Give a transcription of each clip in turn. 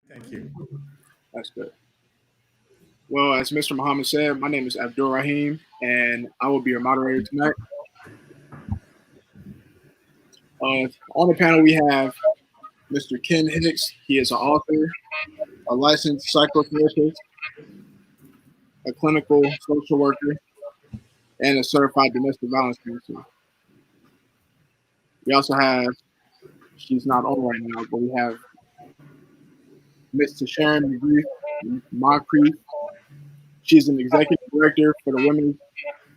Thank you. That's good. Well, as Mr. Muhammad said, my name is Abdul Rahim, and I will be your moderator tonight. On the panel, we have Mr. Ken Hicks. He is an author, a licensed psychotherapist, a clinical social worker, and a certified domestic violence counselor. We also have, she's not on right now, but we have Mr. Sharon Moncrief. She's an executive director for the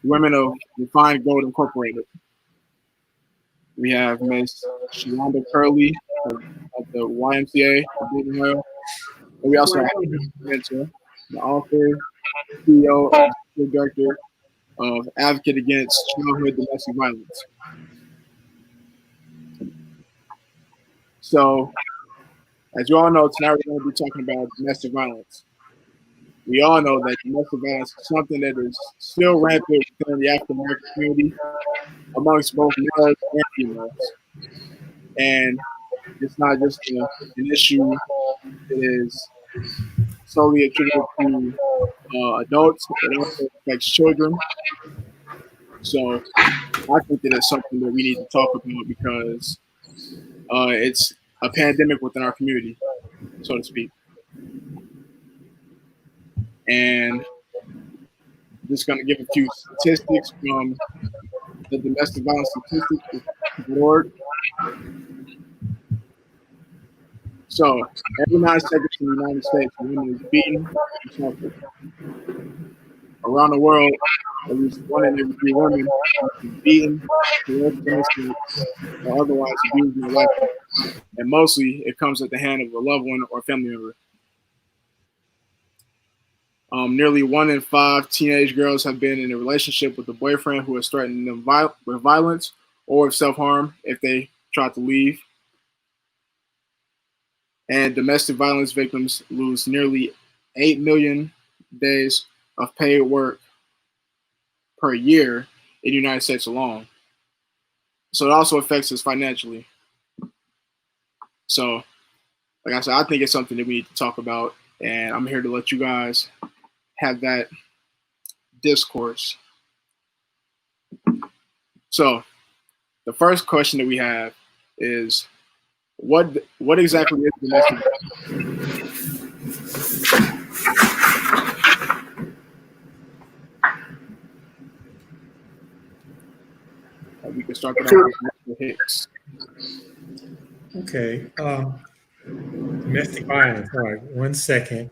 Women of Refined Gold Incorporated. We have Ms. Shalonda Curley of the YMCA of Baden-Royal. And we also have Tiffany Mensah, the author, CEO, and director of Advocate Against Childhood Domestic Violence. So, as you all know, tonight we're going to be talking about domestic violence. We all know that domestic violence is something that is still rampant within the African American community amongst both males and females. And it's not just an issue that is solely attributed to adults, it also affects children. So I think that it's something that we need to talk about because it's a pandemic within our community, so to speak. And I'm just going to give a few statistics from the domestic violence statistics board. So, every 9 seconds in the United States, a woman is beaten and assaulted. Around the world, at least 1 in every 3 women is beaten, or otherwise abused in their lifetime. And mostly, it comes at the hand of a loved one or family member. Nearly 1 in 5 teenage girls have been in a relationship with a boyfriend who has threatened them with violence or with self-harm if they try to leave. And domestic violence victims lose nearly 8 million days of paid work per year in the United States alone. So it also affects us financially. So, like I said, I think it's something that we need to talk about, and I'm here to let you guys have that discourse. So, the first question that we have is, what exactly is domestic violence? We can start with Mr. Hicks. Okay. Domestic violence. All right. 1 second.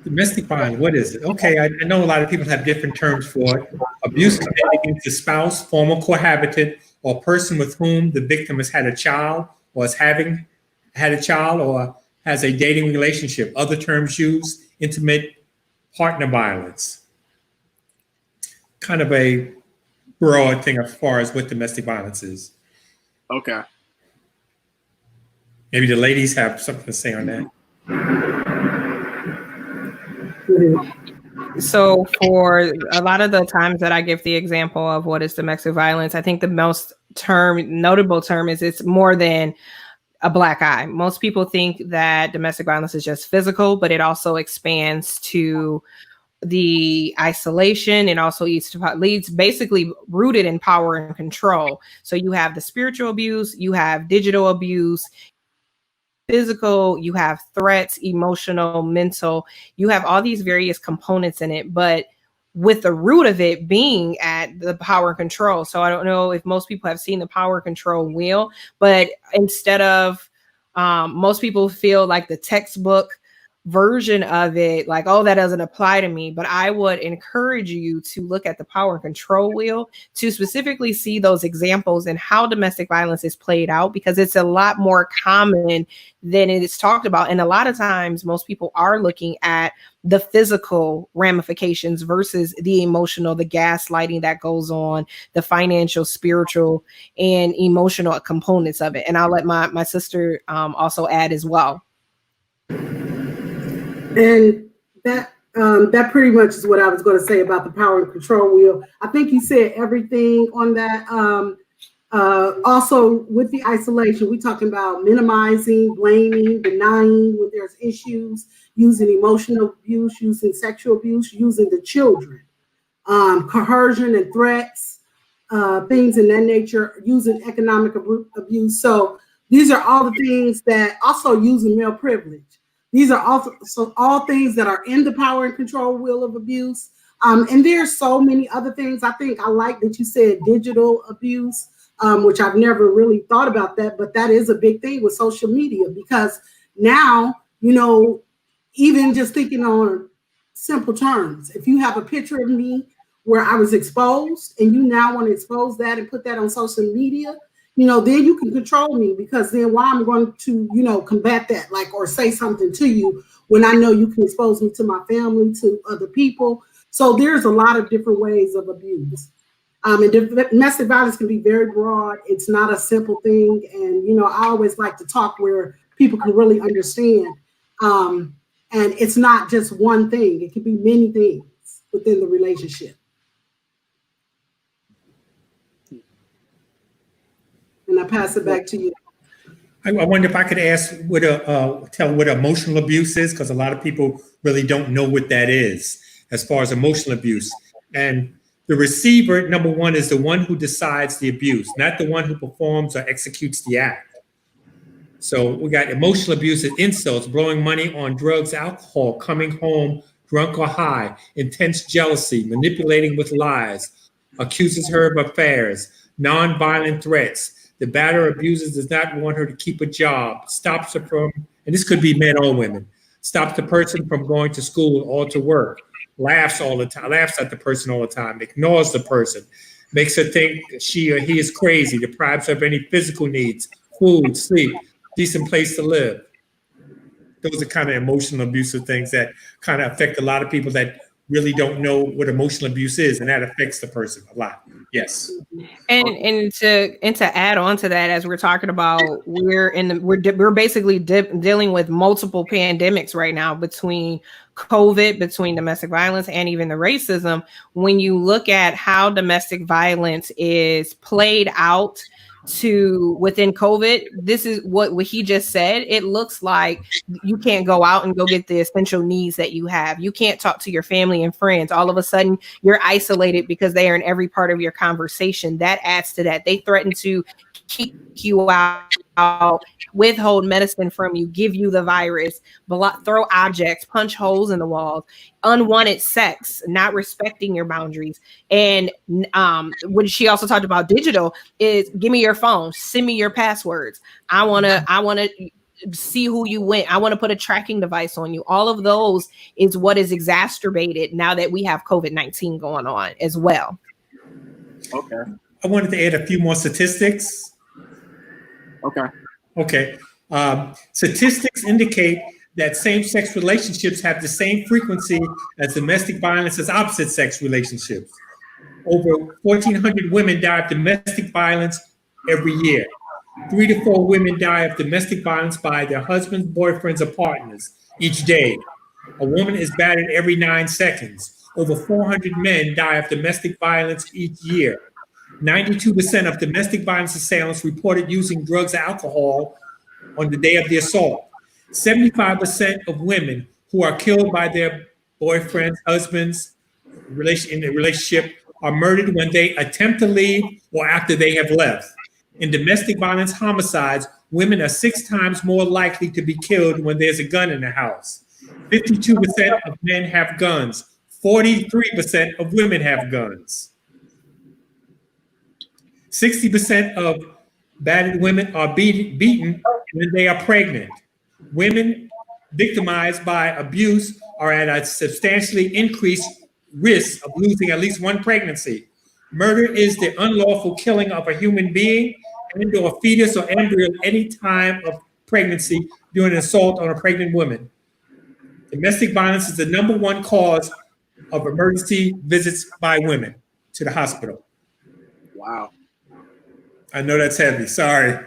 Domestic violence, what is it? Okay, I know a lot of people have different terms for it. Abuse committed against a spouse, former cohabitant, or person with whom the victim has had a child, or is having had a child, or has a dating relationship. Other terms used, intimate partner violence. Kind of a broad thing as far as what domestic violence is. Okay. Maybe the ladies have something to say on that. So for a lot of the times that I give the example of what is domestic violence, I think the most notable term is it's more than a black eye. Most people think that domestic violence is just physical, but it also expands to the isolation and also leads basically rooted in power and control. So you have the spiritual abuse, you have digital abuse, physical, you have threats, emotional, mental, you have all these various components in it, but with the root of it being at the power and control. So I don't know if most people have seen the power control wheel, but instead of most people feel like the textbook version of it, like, oh, that doesn't apply to me. But I would encourage you to look at the power and control wheel to specifically see those examples and how domestic violence is played out, because it's a lot more common than it is talked about. And a lot of times most people are looking at the physical ramifications versus the emotional, the gaslighting that goes on, the financial, spiritual, and emotional components of it. And I'll let my sister also add as well. And that That pretty much is what I was going to say about the power and control wheel. I think you said everything on that. Also, with the isolation, we're talking about minimizing, blaming, denying when there's issues, using emotional abuse, using sexual abuse, using the children, coercion and threats, things in that nature, using economic abuse. So these are all the things that also using male privilege. These are also all things that are in the power and control wheel of abuse. And there's so many other things. I think I like that you said digital abuse, which I've never really thought about that, but that is a big thing with social media because now, you know, even just thinking on simple terms, if you have a picture of me where I was exposed and you now want to expose that and put that on social media, you know, then you can control me because then why I'm going to, you know, combat that, like, or say something to you when I know you can expose me to my family, to other people. So there's a lot of different ways of abuse. And domestic violence can be very broad. It's not a simple thing. And, you know, I always like to talk where people can really understand. And it's not just one thing. It can be many things within the relationship. And I pass it back to you. I wonder if I could ask tell what emotional abuse is, because a lot of people really don't know what that is as far as emotional abuse. And the receiver, number one, is the one who decides the abuse, not the one who performs or executes the act. So we got emotional abuse and insults, blowing money on drugs, alcohol, coming home drunk or high, intense jealousy, manipulating with lies, accuses her of affairs, nonviolent threats. The batterer abuses does not want her to keep a job, stops her from, and this could be men or women, stops the person from going to school or to work, laughs all the time, laughs at the person all the time, ignores the person, makes her think she or he is crazy, deprives her of any physical needs, food, sleep, decent place to live. Those are kind of emotional abusive things that kind of affect a lot of people that really don't know what emotional abuse is, and that affects the person a lot. Yes. And to add on to that, as we're talking about, we're basically dealing with multiple pandemics right now, between COVID, between domestic violence, and even the racism. When you look at how domestic violence is played out to within COVID, this is what he just said. It looks like you can't go out and go get the essential needs that you have. You can't talk to your family and friends. All of a sudden, you're isolated because they are in every part of your conversation. That adds to that. They threaten to keep you out, withhold medicine from you, give you the virus, throw objects, punch holes in the walls, unwanted sex, not respecting your boundaries. And what she also talked about digital is, give me your phone, send me your passwords. I want to see who you went. I want to put a tracking device on you. All of those is what is exacerbated now that we have COVID-19 going on as well. Okay. I wanted to add a few more statistics. Okay. Statistics indicate that same-sex relationships have the same frequency as domestic violence as opposite-sex relationships. Over 1,400 women die of domestic violence every year. 3 to 4 women die of domestic violence by their husbands, boyfriends, or partners each day. A woman is battered every 9 seconds. Over 400 men die of domestic violence each year. 92% of domestic violence assailants reported using drugs or alcohol on the day of the assault. 75% of women who are killed by their boyfriends, husbands in a relationship are murdered when they attempt to leave or after they have left. In domestic violence homicides, women are 6 times more likely to be killed when there's a gun in the house. 52% of men have guns. 43% of women have guns. 60% of battered women are beaten when they are pregnant. Women victimized by abuse are at a substantially increased risk of losing at least one pregnancy. Murder is the unlawful killing of a human being and or a fetus or embryo at any time of pregnancy during an assault on a pregnant woman. Domestic violence is the #1 cause of emergency visits by women to the hospital. Wow. I know that's heavy. Sorry.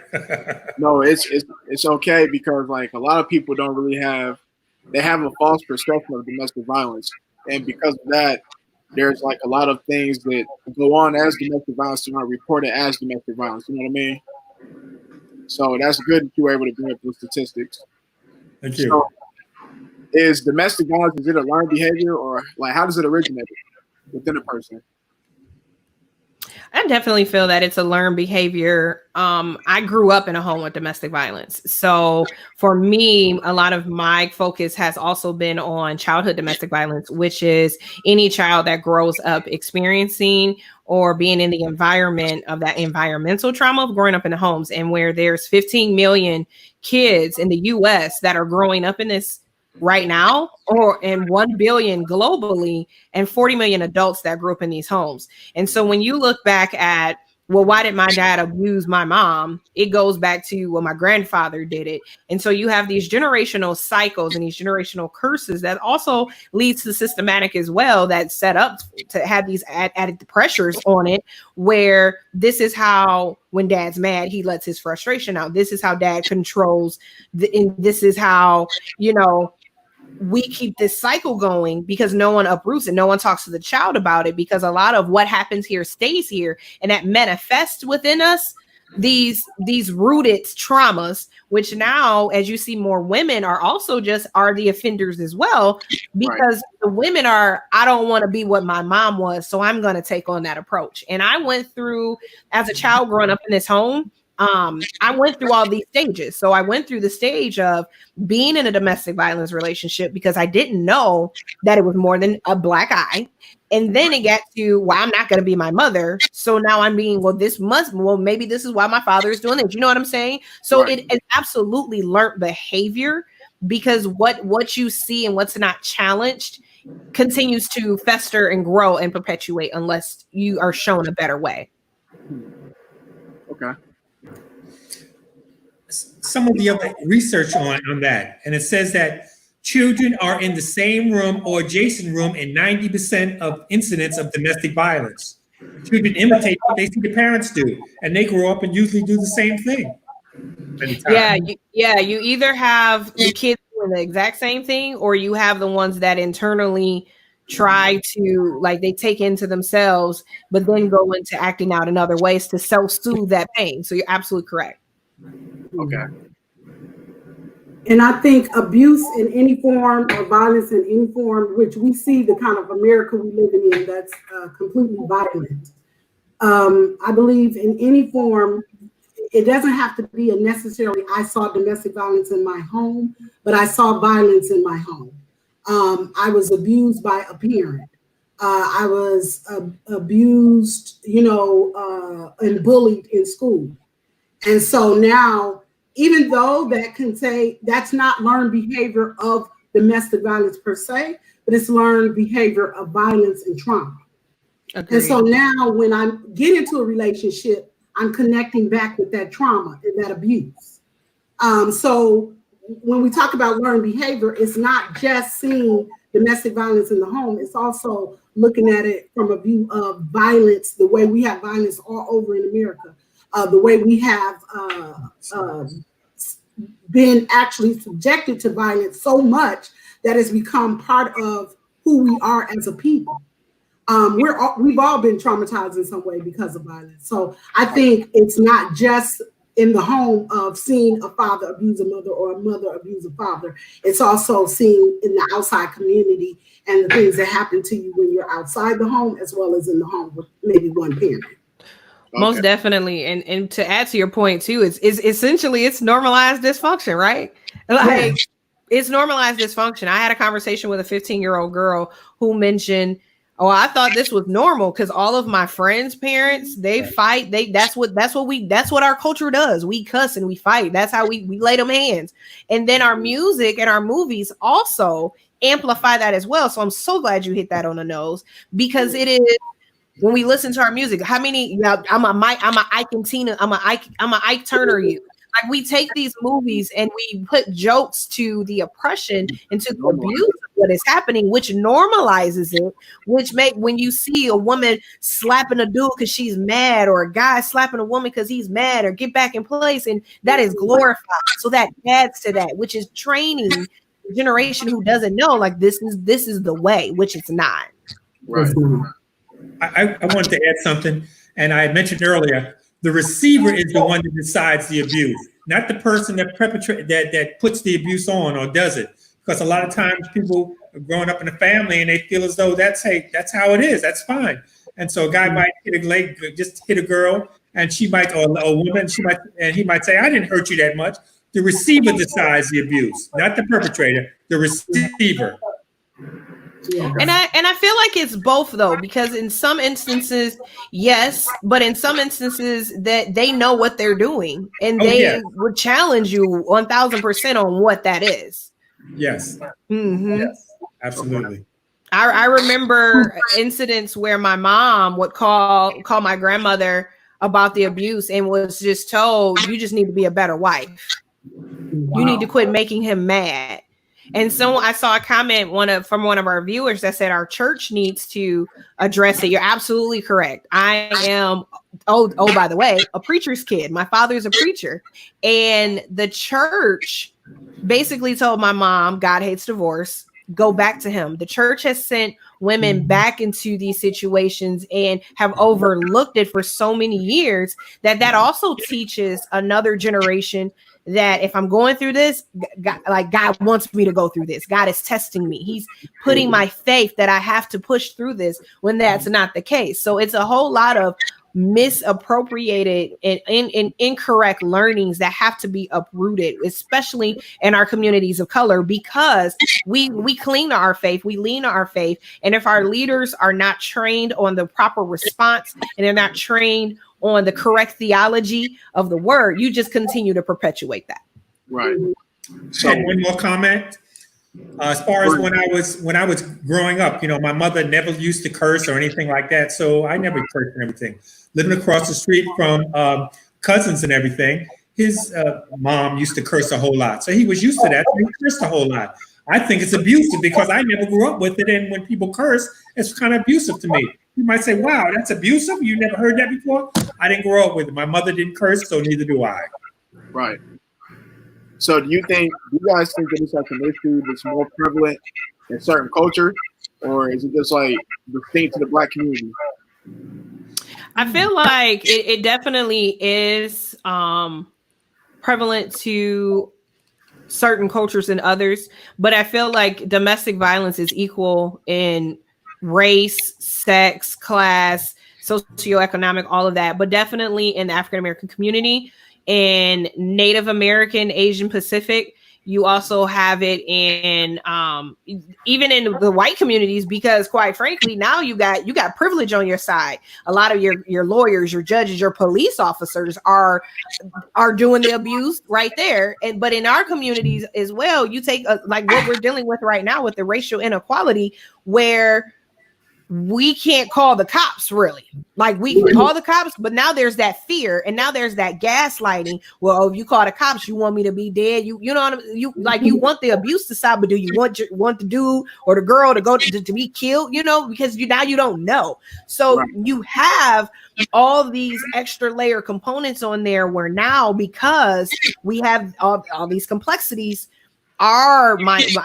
No, it's okay, because like a lot of people don't really have they have a false perception of domestic violence, and because of that, there's like a lot of things that go on as domestic violence that aren't reported as domestic violence. You know what I mean? So that's good that you were able to bring up those statistics. Thank you. So, is domestic violence, is it a learned behavior, or like how does it originate within a person? I definitely feel that it's a learned behavior. I grew up in a home with domestic violence. So for me, a lot of my focus has also been on childhood domestic violence, which is any child that grows up experiencing or being in the environment of that environmental trauma of growing up in the homes, and where there's 15 million kids in the US that are growing up in this right now, and 1 billion globally, and 40 million adults that grew up in these homes. And so when you look back at, well, why did my dad abuse my mom? It goes back to, well, my grandfather did it. And so you have these generational cycles and these generational curses that also leads to systematic as well, that set up to have these added pressures on it, where this is how, when dad's mad, he lets his frustration out. This is how dad controls, and this is how, we keep this cycle going, because no one uproots it. No one talks to the child about it, because a lot of what happens here stays here, and that manifests within us these rooted traumas, which now, as you see, more women are the offenders as well, because the women are, I don't want to be what my mom was, so I'm going to take on that approach. And I went through, as a child growing up in this home, I went through all these stages. So I went through the stage of being in a domestic violence relationship because I didn't know that it was more than a black eye. And then it got to, well, I'm not going to be my mother. So now I'm being, maybe this is why my father is doing it. You know what I'm saying? So it is absolutely learned behavior, because what you see and what's not challenged continues to fester and grow and perpetuate unless you are shown a better way. Okay. Some of the other research on that, and it says that children are in the same room or adjacent room in 90% of incidents of domestic violence. Children imitate what they see the parents do, and they grow up and usually do the same thing. You either have the kids doing the exact same thing, or you have the ones that internally try to, like, they take into themselves, but then go into acting out in other ways to self-soothe that pain. So you're absolutely correct. Okay. And I think abuse in any form or violence in any form, which we see the kind of America we live in that's completely violent. I believe in any form, it doesn't have to be necessarily I saw domestic violence in my home, but I saw violence in my home. I was abused by a parent. I was abused, and bullied in school. And so now, even though that can say that's not learned behavior of domestic violence per se, but it's learned behavior of violence and trauma. Agreed. And so now when I get into a relationship, I'm connecting back with that trauma and that abuse. So when we talk about learned behavior, it's not just seeing domestic violence in the home, it's also looking at it from a view of violence, the way we have violence all over in America. The way we have been actually subjected to violence so much that it's become part of who we are as a people. We've all been traumatized in some way because of violence. So I think it's not just in the home of seeing a father abuse a mother or a mother abuse a father. It's also seen in the outside community and the things that happen to you when you're outside the home, as well as in the home with maybe one parent. Most definitely. And to add to your point too, it's essentially it's normalized dysfunction, right? Like it's normalized dysfunction. I had a conversation with a 15-year-old girl who mentioned, oh, I thought this was normal because all of my friends' parents, they fight. That's what our culture does. We cuss and we fight. That's how we lay them hands. And then our music and our movies also amplify that as well. So I'm so glad you hit that on the nose, because it is. When we listen to our music, how many? I'm a Ike and Tina. I'm a Ike Turner. You like we take these movies and we put jokes to the oppression and to the abuse of what is happening, which normalizes it. Which when you see a woman slapping a dude because she's mad, or a guy slapping a woman because he's mad, or get back in place, and that is glorified. So that adds to that, which is training generation who doesn't know, like this is the way, which it's not. Right. I wanted to add something, and I mentioned earlier, the receiver is the one that decides the abuse, not the person that that puts the abuse on or does it. Because a lot of times people are growing up in a family and they feel as though that's how it is, that's fine. And so a guy might just hit a girl, and she might, or a woman, and he might say, I didn't hurt you that much. The receiver decides the abuse, not the perpetrator, the receiver. Yeah. And I feel like it's both though, because in some instances, yes, but in some instances that they know what they're doing and they would challenge you 1000% on what that is. Yes. Mm-hmm. Yes, absolutely. I remember incidents where my mom would call my grandmother about the abuse and was just told, you just need to be a better wife. Wow. You need to quit making him mad. And so I saw a comment from one of our viewers that said our church needs to address it. You're absolutely correct. I am, by the way, a preacher's kid. My father's a preacher. And the church basically told my mom, God hates divorce, go back to him. The church has sent women back into these situations and have overlooked it for so many years that also teaches another generation that if I'm going through this, God wants me to go through this. God is testing me. He's putting my faith that I have to push through this when that's not the case. So it's a whole lot of misappropriated and incorrect learnings that have to be uprooted, especially in our communities of color, because we cling to our faith, we lean on our faith. And if our leaders are not trained on the proper response and they're not trained on the correct theology of the word, you just continue to perpetuate that. Right. So one more comment. As far as when I was growing up, my mother never used to curse or anything like that. So I never cursed and everything. Living across the street from cousins and everything, his mom used to curse a whole lot. So he was used to that. So he cursed a whole lot. I think it's abusive because I never grew up with it. And when people curse, it's kind of abusive to me. You might say, wow, that's abusive. You never heard that before? I didn't grow up with it. My mother didn't curse, so neither do I. Right. So do you guys think that it's like an issue that's more prevalent in certain culture, or is it just like distinct to the Black community? I feel like it definitely is prevalent to certain cultures and others, but I feel like domestic violence is equal in race, sex, class, socioeconomic, all of that, but definitely in the African American community, in Native American, Asian Pacific. You also have it in even in the white communities, because quite frankly, now you got privilege on your side. A lot of your lawyers, your judges, your police officers are doing the abuse right there. But in our communities as well, you take like what we're dealing with right now with the racial inequality, where we can't call the cops, really. Like we can call the cops, but now there's that fear, and now there's that gaslighting. Well, if you call the cops, you want me to be dead. You know what I mean? You want the abuse to stop, but do you want the dude or the girl to go to be killed? Because now you don't know. So you have all these extra layer components on there, where now, because we have all these complexities, our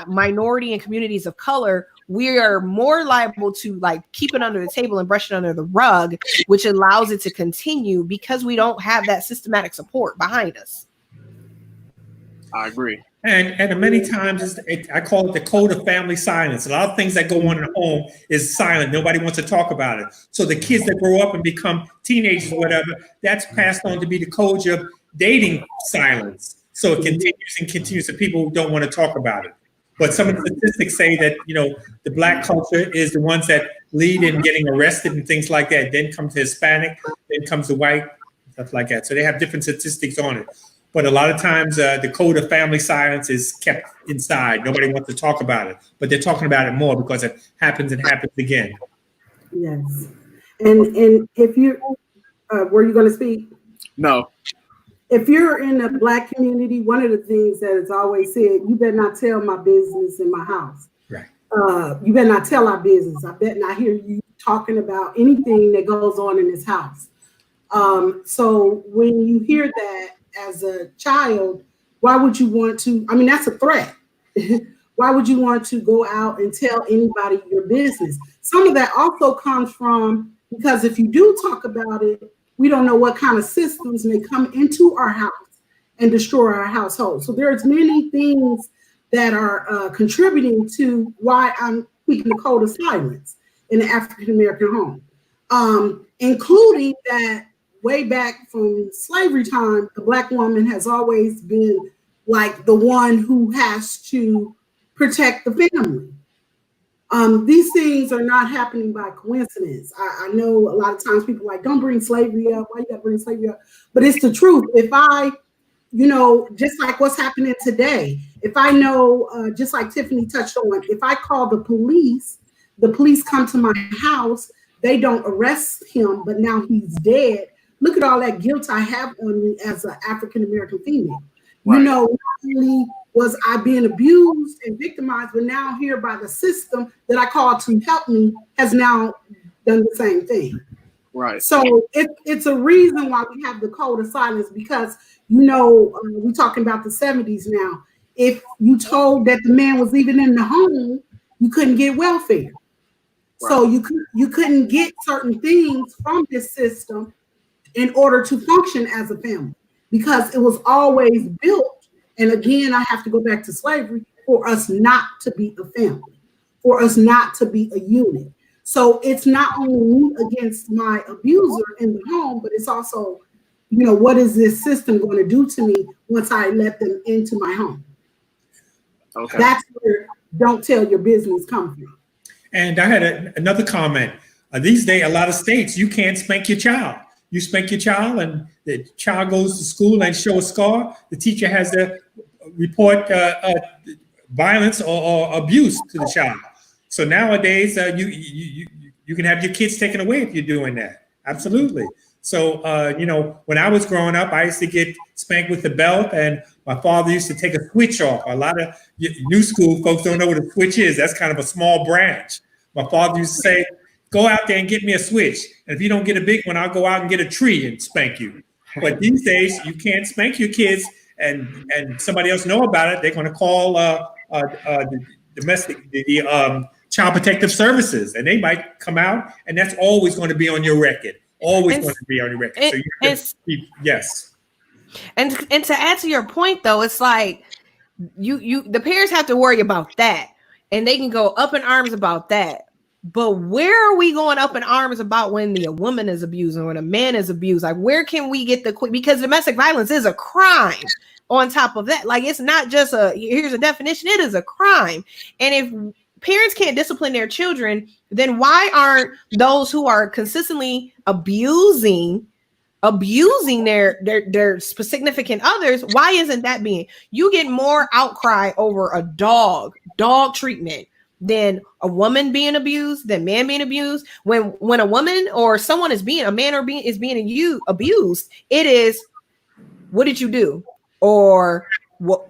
minority and communities of color, we are more liable to keep it under the table and brush it under the rug, which allows it to continue because we don't have that systematic support behind us. I agree. And many times I call it the code of family silence. A lot of things that go on in the home is silent. Nobody wants to talk about it. So the kids that grow up and become teenagers or whatever, that's passed on to be the code of dating silence. So it continues and continues, and people don't want to talk about it. But some of the statistics say that, the Black culture is the ones that lead in getting arrested and things like that. Then comes the Hispanic, then comes the white, stuff like that. So they have different statistics on it. But a lot of times the code of family silence is kept inside. Nobody wants to talk about it, but they're talking about it more because it happens and happens again. Yes. And if you, were you going to speak? No. If you're in the Black community, one of the things that is always said, you better not tell my business in my house. Right. You better not tell our business. I better not hear you talking about anything that goes on in this house. So when you hear that as a child, why would you want to? I mean, that's a threat. Why would you want to go out and tell anybody your business? Some of that also comes from, because if you do talk about it, we don't know what kind of systems may come into our house and destroy our household. So there's many things that are contributing to why I'm speaking the code of silence in the African-American home, including that way back from slavery time, the Black woman has always been like the one who has to protect the family. These things are not happening by coincidence. I know a lot of times people are like, don't bring slavery up. Why you got to bring slavery up? But it's the truth. If I, just like what's happening today, if I know, just like Tiffany touched on, if I call the police come to my house, they don't arrest him, but now he's dead. Look at all that guilt I have on me as an African-American female. Right. Not only was I being abused and victimized, but now here by the system that I called to help me has now done the same thing. Right. So it's a reason why we have the code of silence, because, we're talking about the 70s now. If you told that the man was even in the home, you couldn't get welfare. Right. So you couldn't get certain things from this system in order to function as a family, because it was always built. And again, I have to go back to slavery, for us not to be a family, for us not to be a unit. So it's not only me against my abuser in the home, but it's also, what is this system going to do to me once I let them into my home? Okay. That's where don't tell your business comes from. And I had another comment. These days, a lot of states, you can't spank your child. You spank your child and the child goes to school and show a scar, the teacher has to report violence or abuse to the child. So nowadays, you can have your kids taken away if you're doing that. Absolutely. So, when I was growing up, I used to get spanked with the belt, and my father used to take a switch off. A lot of new school folks don't know what a switch is. That's kind of a small branch. My father used to say, go out there and get me a switch. And if you don't get a big one, I'll go out and get a tree and spank you. But these days, you can't spank your kids and somebody else know about it. They're going to call the Child Protective Services, and they might come out, and that's always going to be on your record. Always going to be on your record. So yes. And to add to your point, though, it's like the parents have to worry about that, and they can go up in arms about that. But where are we going up in arms about when a woman is abused and when a man is abused? Like, where can we get because domestic violence is a crime on top of that. Like, it's not just here's a definition, it is a crime. And if parents can't discipline their children, then why aren't those who are consistently abusing their significant others, why isn't that being? You get more outcry over a dog treatment than a woman being abused, than man being abused. When a woman or someone is being abused, it is, what did you do? Or what?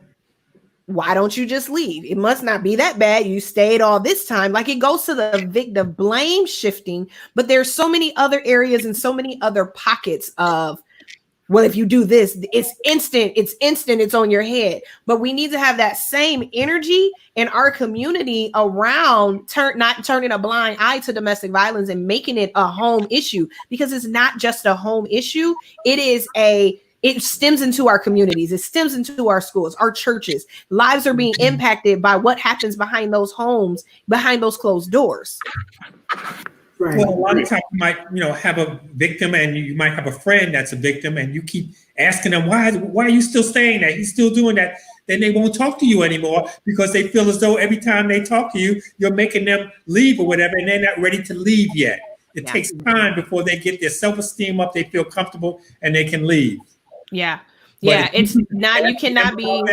Why don't you just leave? It must not be that bad. You stayed all this time. Like, it goes to the victim blame shifting, but there's so many other areas and so many other pockets of, well, if you do this, it's instant, it's on your head. But we need to have that same energy in our community around not turning a blind eye to domestic violence and making it a home issue, because it's not just a home issue. It stems into our communities. It stems into our schools, our churches. Lives are being impacted by what happens behind those homes, behind those closed doors. Right. Well, a lot of times you might, have a victim, and you might have a friend that's a victim, and you keep asking them, why are you still staying there? He's still doing that. Then they won't talk to you anymore, because they feel as though every time they talk to you, you're making them leave or whatever, and they're not ready to leave yet. It takes time before they get their self-esteem up, they feel comfortable, and they can leave. Yeah. It's not, you cannot be.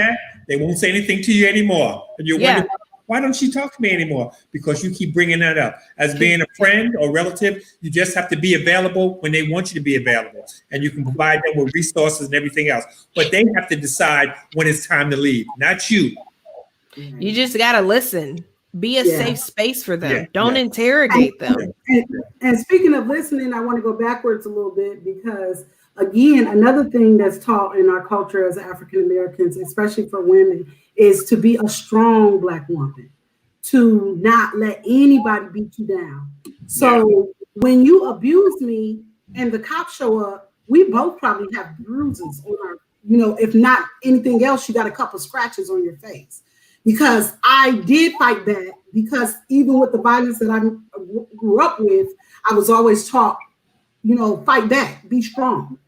They won't say anything to you anymore. And you wonder, why don't she talk to me anymore? Because you keep bringing that up. As being a friend or relative, you just have to be available when they want you to be available. And you can provide them with resources and everything else. But they have to decide when it's time to leave, not you. You just got to listen. Be a safe space for them. Don't interrogate them. And speaking of listening, I want to go backwards a little bit, because again, another thing that's taught in our culture as African Americans, especially for women, is to be a strong Black woman, to not let anybody beat you down. So when you abuse me and the cops show up, we both probably have bruises on our, if not anything else, you got a couple scratches on your face. Because I did fight back, because even with the violence that I grew up with, I was always taught, fight back, be strong.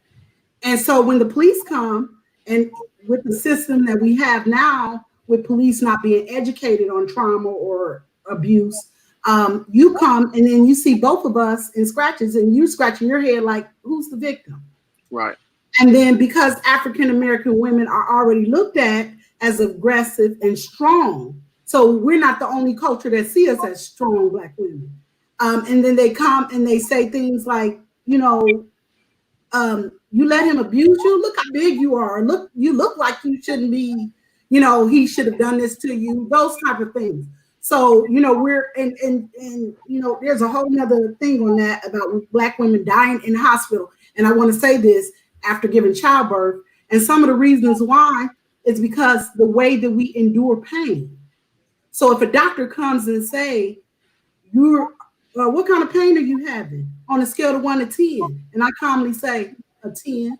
And so when the police come, and with the system that we have now, with police not being educated on trauma or abuse, you come and then you see both of us in scratches, and you scratching your head like, who's the victim? Right. And then because African-American women are already looked at as aggressive and strong, so we're not the only culture that see us as strong Black women. And then they come and they say things like, you let him abuse you. Look how big you are. Look, you look like you shouldn't be, he should have done this to you, those type of things. So, we're, and there's a whole nother thing on that about Black women dying in the hospital. And I want to say this after giving childbirth. And some of the reasons why is because the way that we endure pain. So if a doctor comes and say, what kind of pain are you having on a scale of 1 to 10? And I calmly say a 10.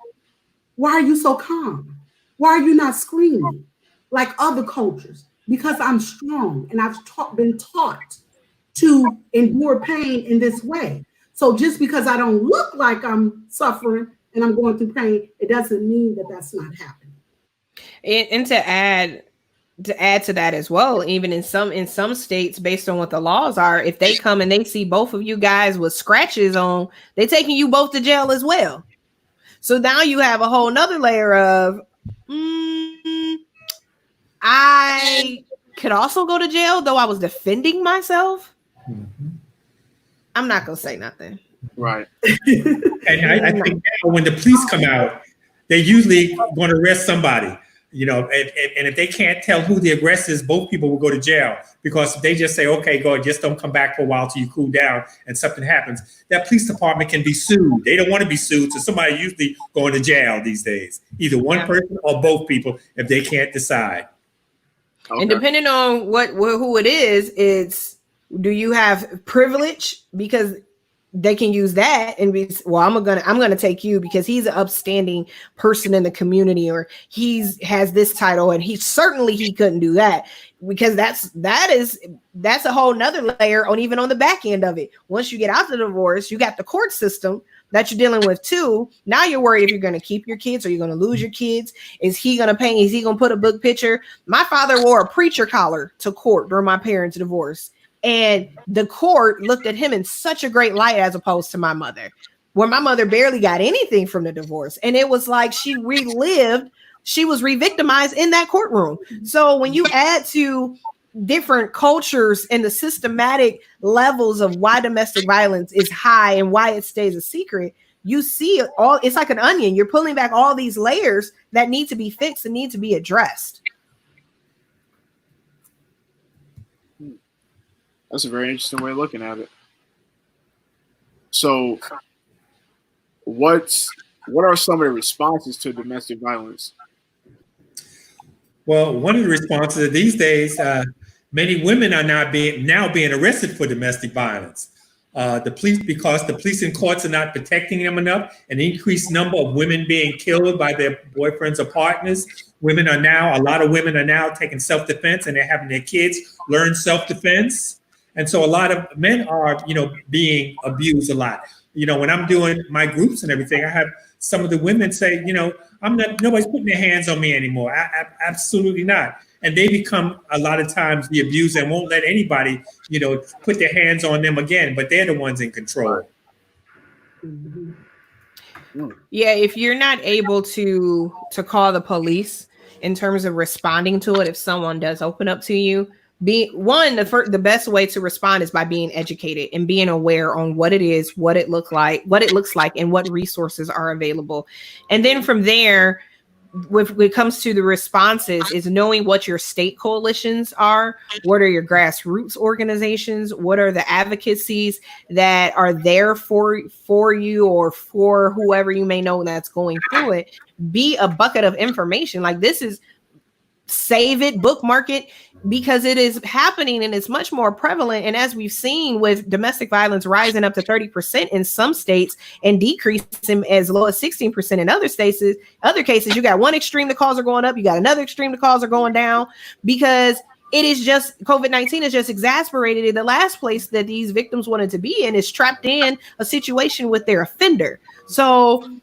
Why are you so calm? Why are you not screaming like other cultures? Because I'm strong and I've been taught to endure pain in this way. So just because I don't look like I'm suffering and I'm going through pain, it doesn't mean that that's not happening. And to add to that as well, even in some states, based on what the laws are, if they come and they see both of you guys with scratches on, they're taking you both to jail as well. So now you have a whole nother layer of, I could also go to jail, though I was defending myself. Mm-hmm. I'm not going to say nothing. Right. And I think now when the police come out, they're usually going to arrest somebody, and if they can't tell who the aggressor is, both people will go to jail, because if they just say, okay, go, just don't come back for a while till you cool down and something happens, that police department can be sued. They don't want to be sued, so somebody usually going to jail these days, either one person or both people, if they can't decide. Okay. And depending on who it is, it's, do you have privilege? Because they can use that and be, well, I'm gonna take you because he's an upstanding person in the community, or has this title, and he couldn't do that, because that's a whole nother layer on even on the back end of it. Once you get out the divorce, you got the court system that you're dealing with too. Now you're worried if you're going to keep your kids or you're going to lose your kids. Is he going to pay? Is he going to put a book picture? My father wore a preacher collar to court during my parents' divorce. And the court looked at him in such a great light as opposed to my mother, where my mother barely got anything from the divorce. And it was like she was re-victimized in that courtroom. So when you add to different cultures and the systematic levels of why domestic violence is high and why it stays a secret, you see it all. It's like an onion. You're pulling back all these layers that need to be fixed and need to be addressed. That's a very interesting way of looking at it. So what are some of the responses to domestic violence? Well, one of the responses these days, many women are now being arrested for domestic violence. Because the police and courts are not protecting them enough, an increased number of women being killed by their boyfriends or partners. A lot of women are now taking self-defense, and they're having their kids learn self-defense. And so a lot of men are, being abused a lot. When I'm doing my groups and everything, I have some of the women say, nobody's putting their hands on me anymore. Absolutely not. And they become a lot of times the abuser and won't let anybody, put their hands on them again, but they're the ones in control. Yeah, if you're not able to call the police in terms of responding to it, if someone does open up to you, the best way to respond is by being educated and being aware on what it is, what it looks like, and what resources are available. And then from there, when it comes to the responses, is knowing what your state coalitions are, what are your grassroots organizations, what are the advocacies that are there for you or for whoever you may know that's going through it. Be a bucket of information. Like, this is save it, bookmark it, because it is happening and it's much more prevalent. And as we've seen with domestic violence rising up to 30% in some states and decreasing as low as 16% in other cases, you got one extreme, the calls are going up, you got another extreme, the calls are going down, because it is just COVID-19 has just exasperated it. The last place that these victims wanted to be in is trapped in a situation with their offender. So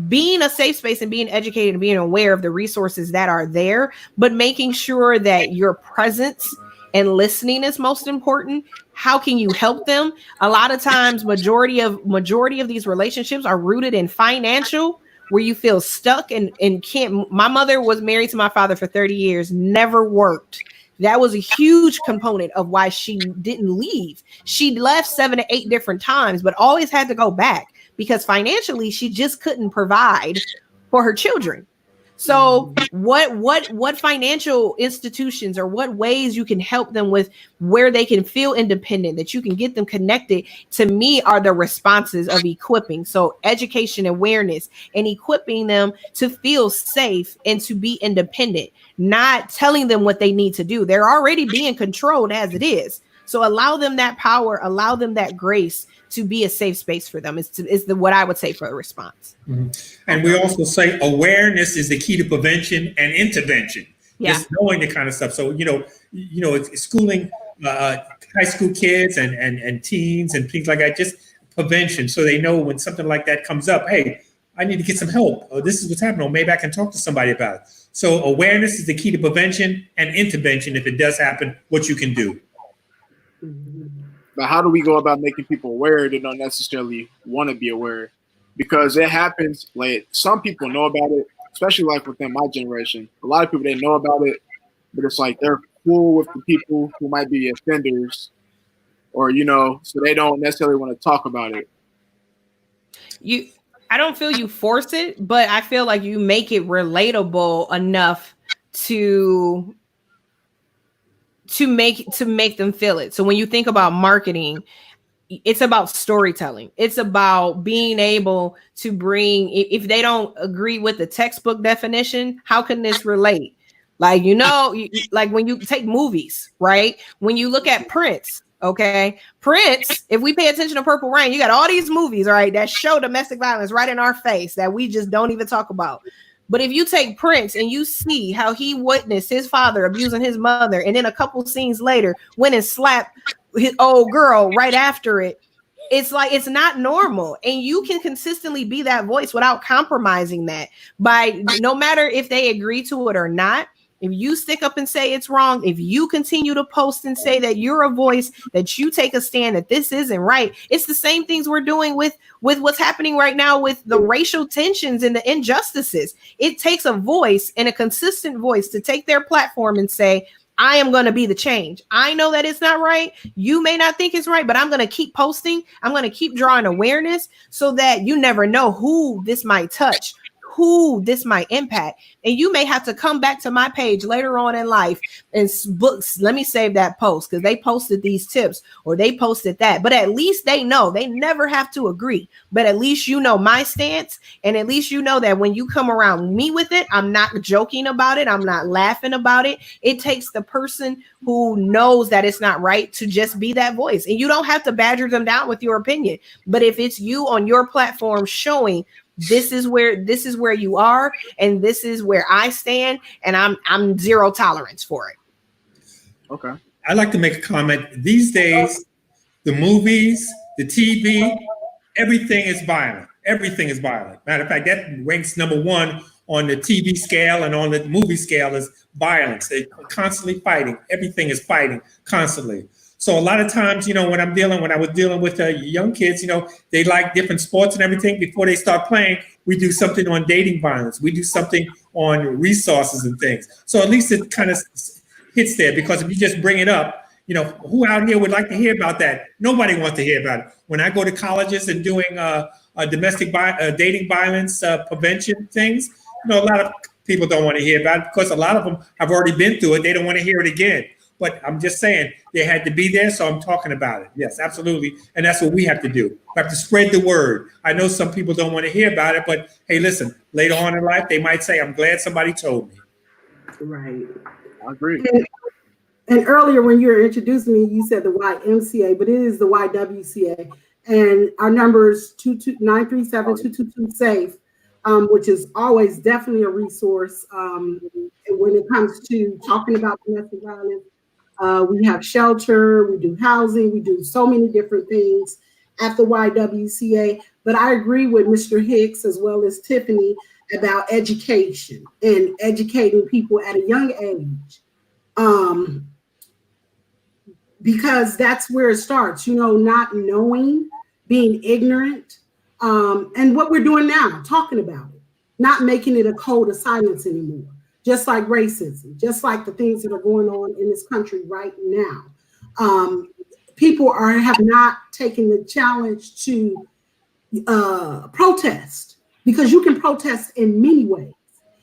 being a safe space and being educated and being aware of the resources that are there, but making sure that your presence and listening is most important. How can you help them? A lot of times, majority of these relationships are rooted in financial, where you feel stuck and can't. My mother was married to my father for 30 years, never worked. That was a huge component of why she didn't leave. She left 7 to 8 different times, but always had to go back because financially she just couldn't provide for her children. So what financial institutions or what ways you can help them with where they can feel independent, that you can get them connected, to me are the responses of equipping. So education, awareness, and equipping them to feel safe and to be independent, not telling them what they need to do. They're already being controlled as it is. So allow them that power, allow them that grace to be a safe space for them is what I would say for a response. Mm-hmm. And we also say awareness is the key to prevention and intervention. Yeah. Just knowing the kind of stuff. So, it's schooling high school kids and teens and things like that, just prevention. So they know when something like that comes up, hey, I need to get some help. Or this is what's happening. Or maybe I can talk to somebody about it. So awareness is the key to prevention and intervention. If it does happen, what you can do. But how do we go about making people aware that don't necessarily want to be aware? Because it happens, like some people know about it, especially like within my generation. A lot of people, they know about it, but it's like they're cool with the people who might be offenders or, so they don't necessarily want to talk about it. I don't feel you force it, but I feel like you make it relatable enough to make them feel it. So when you think about marketing, it's about storytelling. It's about being able to bring, if they don't agree with the textbook definition, how can this relate? Like, like when you take movies, right? When you look at Prince, okay? Prince, if we pay attention to Purple Rain, you got all these movies, all right, that show domestic violence right in our face that we just don't even talk about. But if you take Prince and you see how he witnessed his father abusing his mother, and then a couple scenes later went and slapped his old girl right after it, it's like, it's not normal. And you can consistently be that voice without compromising that, by no matter if they agree to it or not. If you stick up and say it's wrong, if you continue to post and say that you're a voice, that you take a stand, that this isn't right, it's the same things we're doing with what's happening right now with the racial tensions and the injustices. It takes a voice, and a consistent voice, to take their platform and say, I am going to be the change. I know that it's not right. You may not think it's right, but I'm going to keep posting. I'm going to keep drawing awareness, so that you never know who this might touch, who this might impact. And you may have to come back to my page later on in life and books, let me save that post because they posted these tips or they posted that. But at least they know. They never have to agree, but at least you know my stance, and at least you know that when you come around me with it, I'm not joking about it, I'm not laughing about it. It takes the person who knows that it's not right to just be that voice, and you don't have to badger them down with your opinion. But if it's you on your platform showing, this is where you are, and this is where I stand, and I'm zero tolerance for it. Okay. I'd like to make a comment. These days, the movies, the TV, everything is violent. Everything is violent. Matter of fact, that ranks number one on the TV scale, and on the movie scale is violence. They're constantly fighting. Everything is fighting constantly. So a lot of times, when I was dealing with young kids, they like different sports and everything. Before they start playing, we do something on dating violence. We do something on resources and things. So at least it kind of hits there, because if you just bring it up, who out here would like to hear about that? Nobody wants to hear about it. When I go to colleges and doing domestic dating violence prevention things, a lot of people don't want to hear about it, because a lot of them have already been through it. They don't want to hear it again. But I'm just saying they had to be there, so I'm talking about it. Yes, absolutely. And that's what we have to do. We have to spread the word. I know some people don't want to hear about it, but hey, listen, later on in life, they might say, I'm glad somebody told me. Right. I agree. And earlier when you were introducing me, you said the YMCA, but it is the YWCA. And our number is 937-222-SAFE, which is always definitely a resource when it comes to talking about domestic violence. We have shelter, we do housing, we do so many different things at the YWCA. But I agree with Mr. Hicks as well as Tiffany about education and educating people at a young age. Because that's where it starts, not knowing, being ignorant, and what we're doing now, talking about it, not making it a code of silence anymore, just like racism, just like the things that are going on in this country right now. People have not taken the challenge to protest, because you can protest in many ways.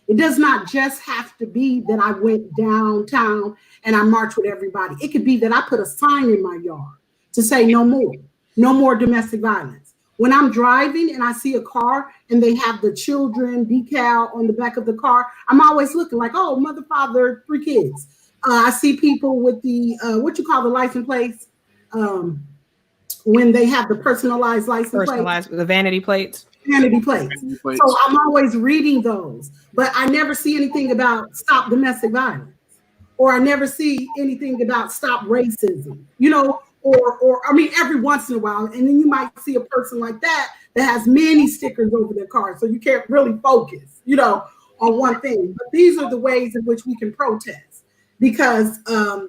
It does not just have to be that I went downtown and I marched with everybody. It could be that I put a sign in my yard to say no more domestic violence. When I'm driving and I see a car and they have the children decal on the back of the car, I'm always looking like, oh, mother, father, 3 kids. I see people with the, what you call the license plates, when they have the personalized license plates. The vanity plates. Vanity plates. So I'm always reading those, but I never see anything about stop domestic violence, or I never see anything about stop racism, or I mean, every once in a while, and then you might see a person like that has many stickers over their car, so you can't really focus, on one thing. But these are the ways in which we can protest, because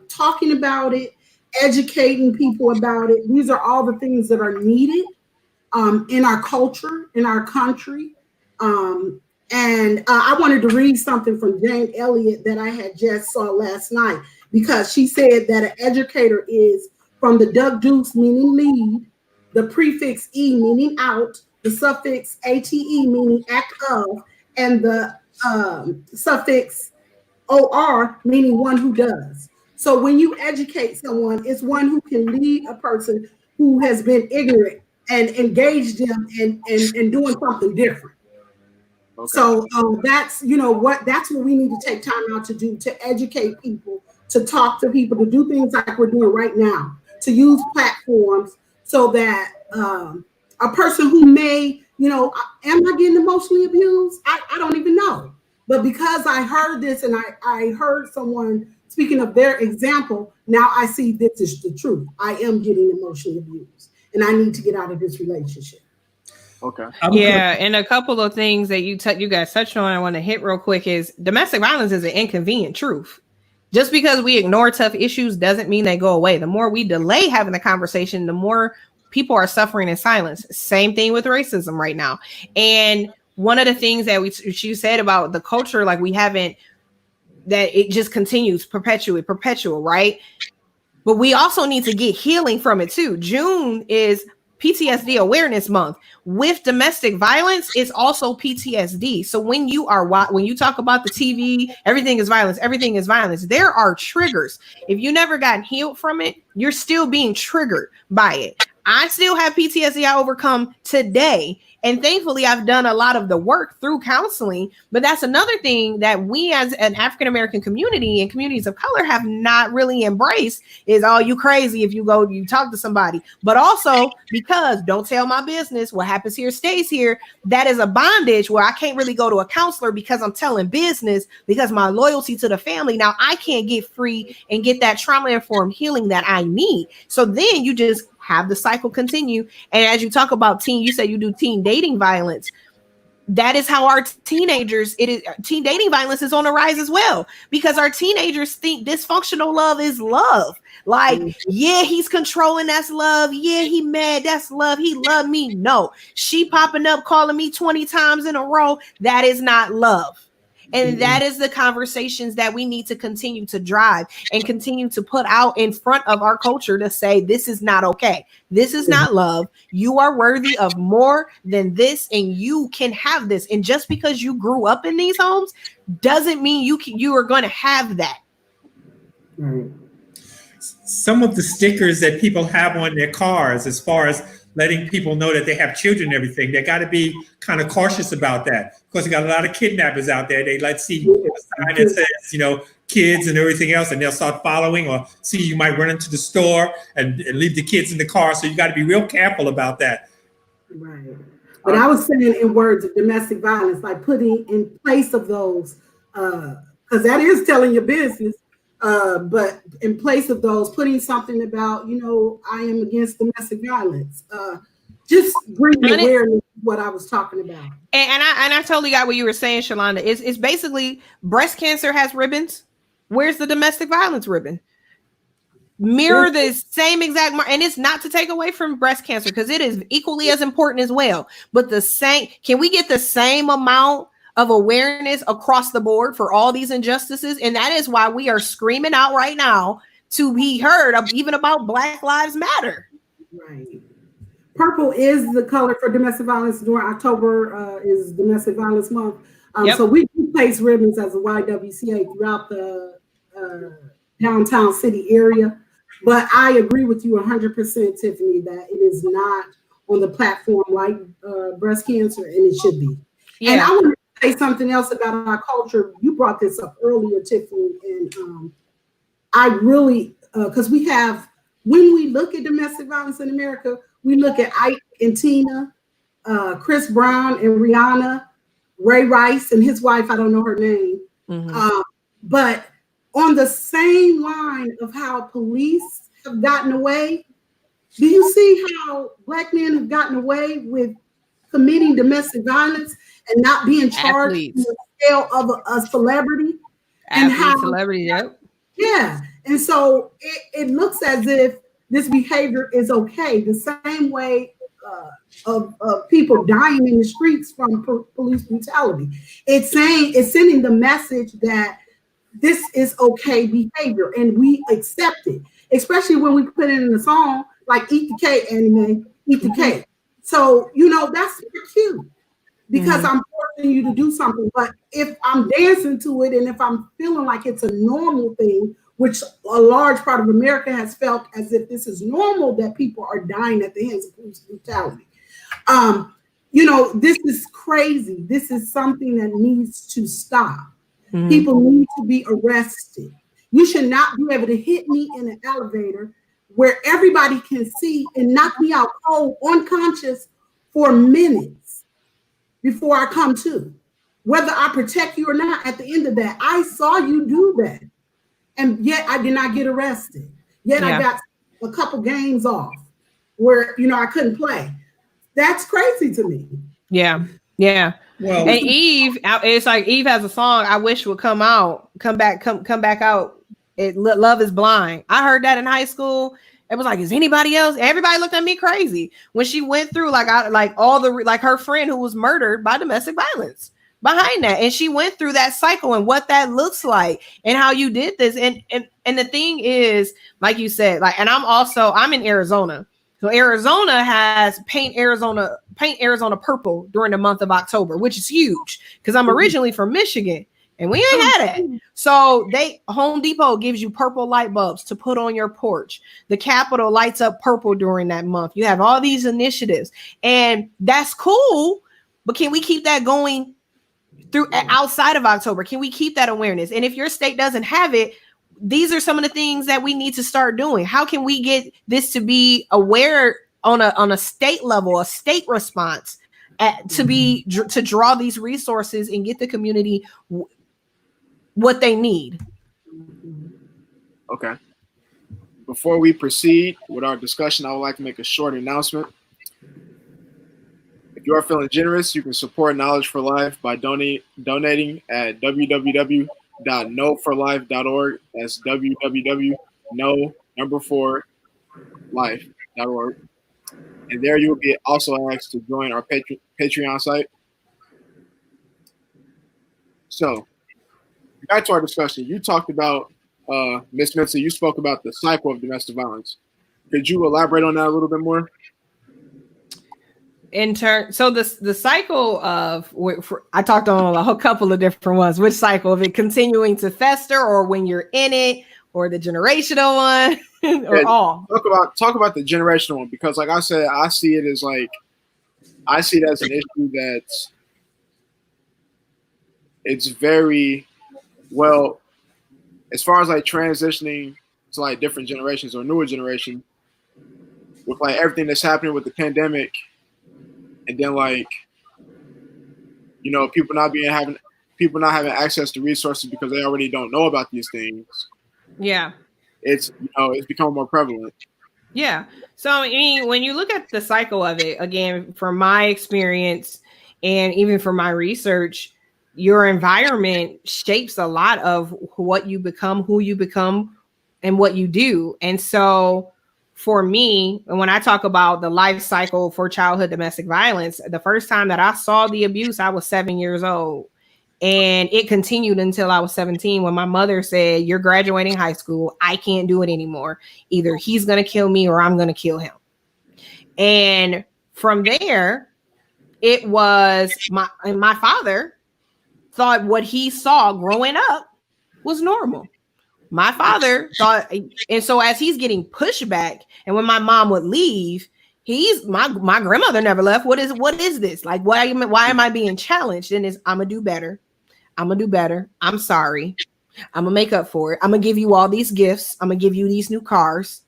talking about it, educating people about it, these are all the things that are needed in our culture, in our country. And I wanted to read something from Jane Elliott that I had just saw last night, because she said that an educator is from the duck deuce, meaning lead, the prefix E, meaning out, the suffix ate, meaning act of, and the suffix or, meaning one who does. So when you educate someone, it's one who can lead a person who has been ignorant and engage them in doing something different. Okay. So that's that's what we need to take time out to do, to educate people, to talk to people, to do things like we're doing right now, to use platforms so that a person who may, am I getting emotionally abused? I don't even know. But because I heard this and I heard someone speaking of their example, now I see this is the truth. I am getting emotionally abused, and I need to get out of this relationship. Okay. Yeah, and a couple of things that you guys touched on I want to hit real quick is domestic violence is an inconvenient truth. Just because we ignore tough issues doesn't mean they go away. The more we delay having the conversation, the more people are suffering in silence. Same thing with racism right now. And one of the things that she said about the culture, like we haven't, that it just continues perpetual, right? But we also need to get healing from it too. June is PTSD Awareness Month. With domestic violence, it's also PTSD. So when you talk about the TV, everything is violence, there are triggers. If you never gotten healed from it, you're still being triggered by it. I still have PTSD I overcome today. And thankfully, I've done a lot of the work through counseling. But that's another thing that we as an African-American community and communities of color have not really embraced is, oh, you crazy if you talk to somebody. But also because don't tell my business, what happens here stays here. That is a bondage where I can't really go to a counselor because I'm telling business, because my loyalty to the family. Now I can't get free and get that trauma-informed healing that I need. So then you just have the cycle continue. And as you talk about you say you do teen dating violence. That is how our teenagers, teen dating violence is on the rise as well, because our teenagers think dysfunctional love is love. Like, yeah, he's controlling, that's love. Yeah, he mad, that's love. He loved me. No, she popping up, calling me 20 times in a row. That is not love. And that is the conversations that we need to continue to drive and continue to put out in front of our culture to say, this is not okay. This is not love. You are worthy of more than this, and you can have this. And just because you grew up in these homes doesn't mean you are going to have that. Right. Some of the stickers that people have on their cars, as far as letting people know that they have children and everything, they got to be kind of cautious about that, because you got a lot of kidnappers out there. They see a sign that says, kids and everything else, and they'll start following or see you might run into the store and leave the kids in the car. So you got to be real careful about that. Right. But I was saying in words of domestic violence, like putting in place of those, because that is telling your business, but in place of those, putting something about, I am against domestic violence. Just bring awareness to what I was talking about. And I totally got what you were saying, Shalonda. It's basically breast cancer has ribbons. Where's the domestic violence ribbon? Mirror the same exact and it's not to take away from breast cancer because it is equally as important as well. But can we get the same amount of awareness across the board for all these injustices? And that is why we are screaming out right now to be heard of, even about Black Lives Matter. Right. Purple is the color for domestic violence. During October is Domestic Violence Month. So we do place ribbons as a YWCA throughout the downtown city area. But I agree with you 100%, Tiffany, that it is not on the platform like breast cancer, and it should be. Yeah. And I want to say something else about our culture. You brought this up earlier, Tiffany, and I really, because when we look at domestic violence in America, we look at Ike and Tina, Chris Brown and Rihanna, Ray Rice and his wife, I don't know her name, but on the same line of how police have gotten away, do you see how Black men have gotten away with committing domestic violence and not being charged on the scale of a celebrity? And how celebrity, yeah. And so it looks as if this behavior is okay. The same way of people dying in the streets from police brutality. It's sending the message that this is okay behavior and we accept it, especially when we put it in a song like Eat the Cake, anime, Eat the Cake. So, that's super cute because I'm forcing you to do something. But if I'm dancing to it and if I'm feeling like it's a normal thing, which a large part of America has felt as if this is normal, that people are dying at the hands of police brutality. This is crazy. This is something that needs to stop. People need to be arrested. You should not be able to hit me in an elevator where everybody can see and knock me out cold, unconscious for minutes before I come to. Whether I protect you or not, at the end of that, I saw you do that. And yet I did not get arrested. Yet I got a couple games off where, I couldn't play. That's crazy to me. Yeah. Yeah. Well, and Eve, it's like Eve has a song I wish would come back out. Love is Blind. I heard that in high school. It was like, is anybody else? Everybody looked at me crazy when she went through her friend who was murdered by domestic violence behind that. And she went through that cycle and what that looks like and how you did this. And the thing is, like you said, and I'm in Arizona. So Arizona has paint Arizona purple during the month of October, which is huge because I'm originally from Michigan and we ain't had it. So Home Depot gives you purple light bulbs to put on your porch. The Capitol lights up purple during that month. You have all these initiatives and that's cool. But can we keep that going through outside of October? Can we keep that awareness? And if your state doesn't have it, these are some of the things that we need to start doing. How can we get this to be aware on a state level, a state response to draw these resources and get the community what they need? Okay. Before we proceed with our discussion, I would like to make a short announcement. If you are feeling generous, you can support Knowledge for Life by donating at www.knowforlife.org. That's www.know4life.org. And there you will be also asked to join our Patreon site. So, back to our discussion. You talked about, Ms. Mensah, you spoke about the cycle of domestic violence. Could you elaborate on that a little bit more? So the cycle of, I talked on a whole couple of different ones. Which cycle? Of it continuing to fester, or when you're in it, or the generational one, or all? Talk about the generational one, because like I said, I see it as an issue it's very well. as far as like transitioning to like different generations or newer generation, with like everything that's happening with the pandemic, and then like, you know, people not having access to resources because they already don't know about these things. Yeah. It's, you know, it's becoming more prevalent. Yeah. So I mean, when you look at the cycle of it, again, from my experience and even from my research, your environment shapes a lot of what you become, who you become, and what you do. And so for me, when I talk about the life cycle for childhood domestic violence, the first time that I saw the abuse, I was 7 years old. And it continued until I was 17 when my mother said, "You're graduating high school. I can't do it anymore. Either he's going to kill me or I'm going to kill him." And from there, it was my father thought what he saw growing up was normal. My father thought, and so as he's getting pushback, and when my mom would leave, my grandmother never left. What is this? Like, why am I being challenged? And I'm gonna do better. I'm gonna do better. I'm sorry. I'm gonna make up for it. I'm gonna give you all these gifts. I'm gonna give you these new cars.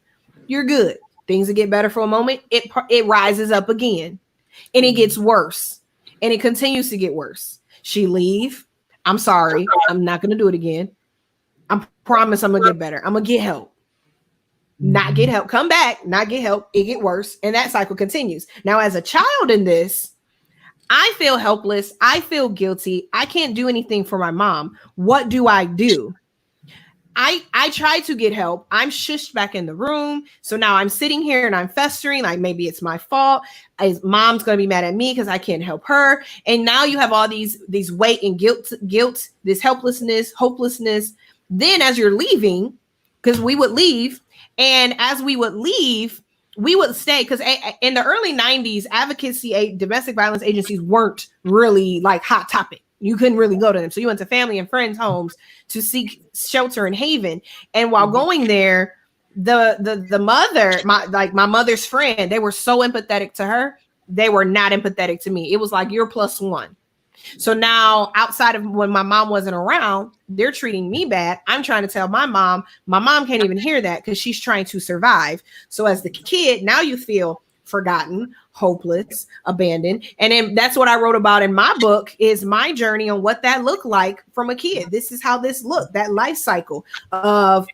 You're good. Things will get better for a moment. It rises up again, and it gets worse, and it continues to get worse. She leave. I'm sorry. I'm not gonna do it again. I promise I'm gonna get better. I'm gonna get help. Not get help. Come back. Not get help. It get worse, and that cycle continues. Now, as a child in this, I feel helpless. I feel guilty. I can't do anything for my mom. What do? I try to get help. I'm shushed back in the room. So now I'm sitting here and I'm festering. Like, maybe it's my fault. Mom's going to be mad at me because I can't help her. And now you have all these weight and guilt, this helplessness, hopelessness. Then as you're leaving, because we would leave, and as we would leave, we would stay, because in the early 90s, advocacy, domestic violence agencies weren't really like hot topic. You couldn't really go to them. So you went to family and friends' homes to seek shelter and haven. And while going there, the mother, my mother's friend, they were so empathetic to her. They were not empathetic to me. It was like, you're plus one. So now, outside of when my mom wasn't around, they're treating me bad. I'm trying to tell my mom can't even hear that because she's trying to survive. So as the kid, now you feel forgotten, hopeless, abandoned. And then that's what I wrote about in my book, is my journey on what that looked like from a kid. This is how this looked, that life cycle of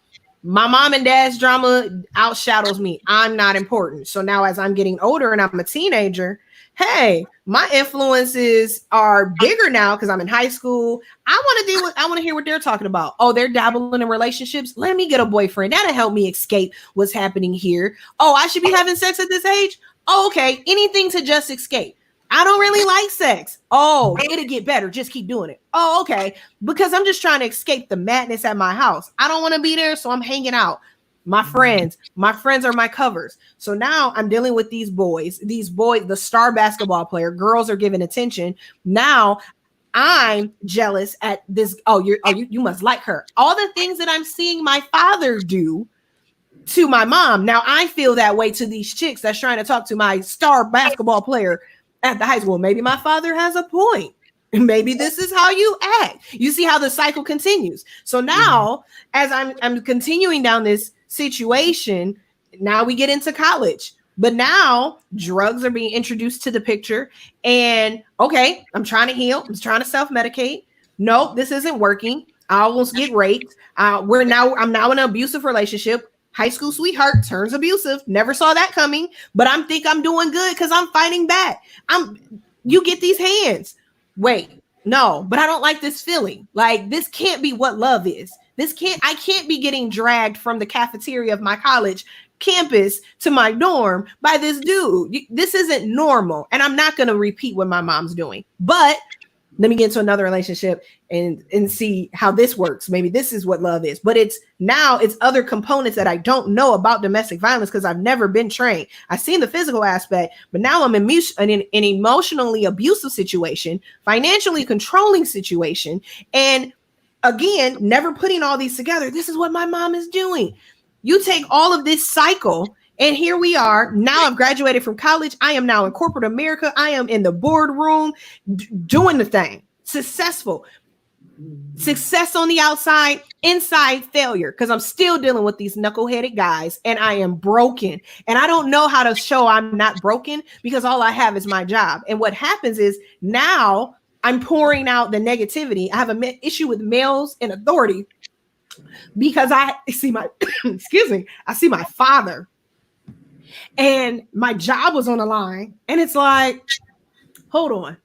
my mom and dad's drama outshadows me. I'm not important. So now as I'm getting older and I'm a teenager, hey, my influences are bigger now because I'm in high school. I want to hear what they're talking about. Oh, they're dabbling in relationships. Let me get a boyfriend. That'll help me escape what's happening here. Oh, I should be having sex at this age? Oh, okay. Anything to just escape. I don't really like sex. Oh, it'll get better. Just keep doing it. Oh, okay. Because I'm just trying to escape the madness at my house. I don't want to be there, so I'm hanging out. My friends are my covers. So now I'm dealing with these boys, the star basketball player, girls are giving attention. Now I'm jealous at this. You must like her. All the things that I'm seeing my father do to my mom. Now I feel that way to these chicks that's trying to talk to my star basketball player at the high school. Maybe my father has a point. Maybe this is how you act. You see how the cycle continues. So now, as I'm continuing down this situation, now we get into college, but now drugs are being introduced to the picture. And okay, I'm trying to heal. I'm trying to self-medicate. Nope, this isn't working. I almost get raped. I'm now in an abusive relationship. High school sweetheart turns abusive. Never saw that coming, but I'm doing good because I'm fighting back. You get these hands. Wait, no, but I don't like this feeling. Like, this can't be what love is. I can't be getting dragged from the cafeteria of my college campus to my dorm by this dude. This isn't normal. And I'm not going to repeat what my mom's doing. But let me get into another relationship and see how this works. Maybe this is what love is. But it's other components that I don't know about domestic violence because I've never been trained. I've seen the physical aspect, but now I'm in an emotionally abusive situation, financially controlling situation, and again, never putting all these together. This is what my mom is doing. You take all of this cycle, and here we are. Now I've graduated from college. I am now in corporate America. I am in the boardroom doing the thing, successful. Success on the outside, inside failure, because I'm still dealing with these knuckleheaded guys and I am broken. And I don't know how to show I'm not broken because all I have is my job. And what happens is now I'm pouring out the negativity. I have an issue with males in authority because I see my, excuse me, I see my father and my job was on the line. And it's like, hold on.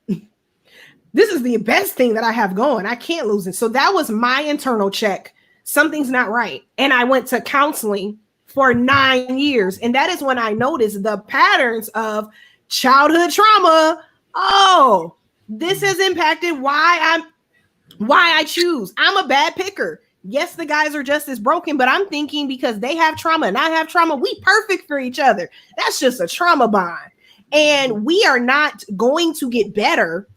This is the best thing that I have going. I can't lose it. So that was my internal check. Something's not right. And I went to counseling for 9 years. And that is when I noticed the patterns of childhood trauma. Oh, this has impacted why I choose. I'm a bad picker. Yes, the guys are just as broken, but I'm thinking because they have trauma and I have trauma, we perfect for each other. That's just a trauma bond. And we are not going to get better.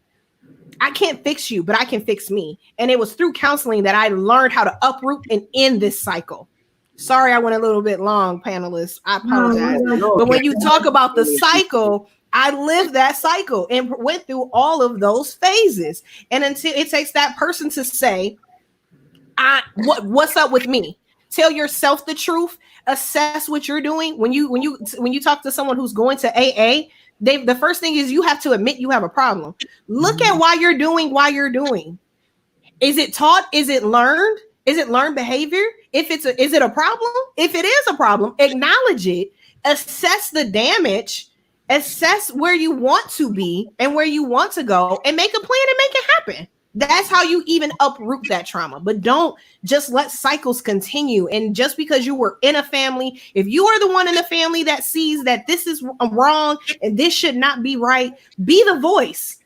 I can't fix you, but I can fix me. And it was through counseling that I learned how to uproot and end this cycle. Sorry, I went a little bit long, panelists. I apologize. But when you talk about the cycle, I lived that cycle and went through all of those phases. And until it takes that person to say, what's up with me? Tell yourself the truth. Assess what you're doing. When you talk to someone who's going to AA, the first thing is you have to admit you have a problem. Look at why you're doing. Is it taught? Is it learned? Is it learned behavior? Is it a problem? If it is a problem, acknowledge it, assess the damage, assess where you want to be and where you want to go, and make a plan and make it happen. That's how you even uproot that trauma. But don't just let cycles continue. And just because you were in a family, if you are the one in the family that sees that this is wrong and this should not be right, be the voice.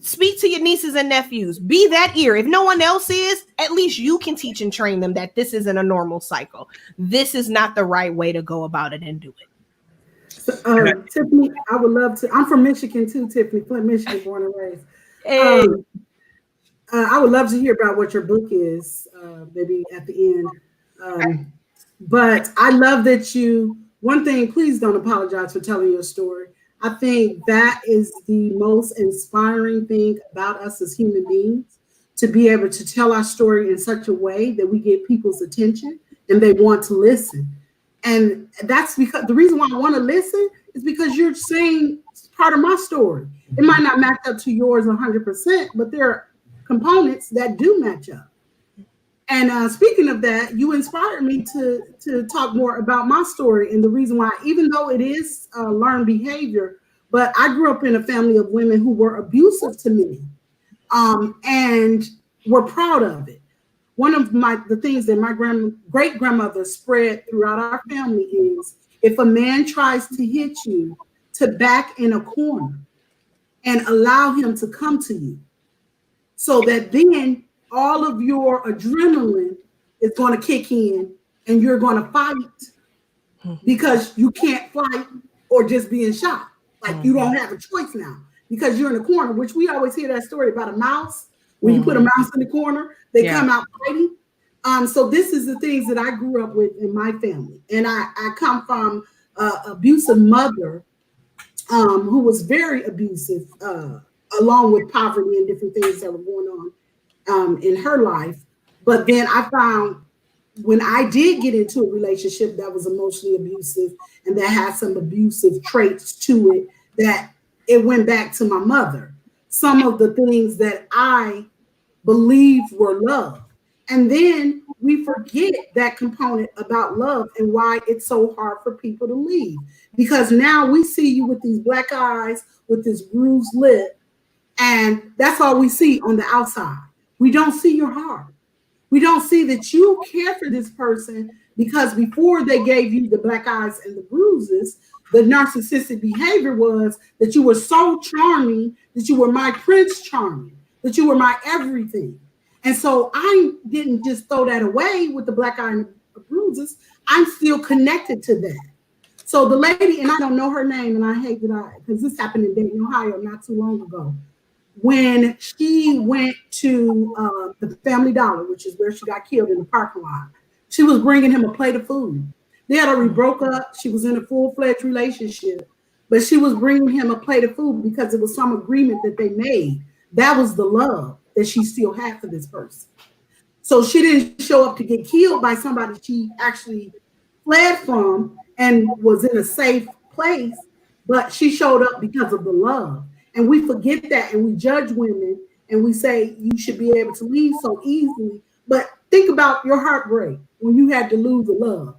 Speak to your nieces and nephews. Be that ear. If no one else is, at least you can teach and train them that this isn't a normal cycle. This is not the right way to go about it and do it. So, Tiffany, I would love to. I'm from Michigan too, Tiffany, Flint, Michigan, born and raised. Hey. I would love to hear about what your book is, maybe at the end. But I love that one thing, please don't apologize for telling your story. I think that is the most inspiring thing about us as human beings, to be able to tell our story in such a way that we get people's attention and they want to listen. And that's because the reason why I want to listen is because you're saying part of my story. It might not match up to yours 100%, but there are components that do match up. And speaking of that, you inspired me to talk more about my story and the reason why, even though it is learned behavior, but I grew up in a family of women who were abusive to me and were proud of it. One of the things that my great grandmother spread throughout our family is, if a man tries to hit you, to back in a corner and allow him to come to you. So that then all of your adrenaline is going to kick in and you're going to fight because you can't fight or just being shot. Like you don't have a choice now because you're in the corner, which we always hear that story about a mouse. When you put a mouse in the corner, they come out fighting. So this is the things that I grew up with in my family. And I come from an abusive mother who was very abusive, along with poverty and different things that were going on in her life. But then I found when I did get into a relationship that was emotionally abusive and that had some abusive traits to it, that it went back to my mother. Some of the things that I believed were love. And then we forget that component about love and why it's so hard for people to leave. Because now we see you with these black eyes, with this bruised lip, and that's all we see on the outside. We don't see your heart. We don't see that you care for this person, because before they gave you the black eyes and the bruises, the narcissistic behavior was that you were so charming, that you were my Prince Charming, that you were my everything. And so I didn't just throw that away with the black eye and the bruises. I'm still connected to that. So the lady, and I don't know her name, and I hate that because this happened in Dayton, Ohio, not too long ago. When she went to the Family Dollar, which is where she got killed in the parking lot, she was bringing him a plate of food. They had already broke up. She was in a full-fledged relationship, but she was bringing him a plate of food because it was some agreement that they made. That was the love. that she still had for this person. So she didn't show up to get killed by somebody she actually fled from and was in a safe place, but she showed up because of the love. And we forget that, and we judge women, and we say you should be able to leave so easily. But think about your heartbreak when you had to lose a love.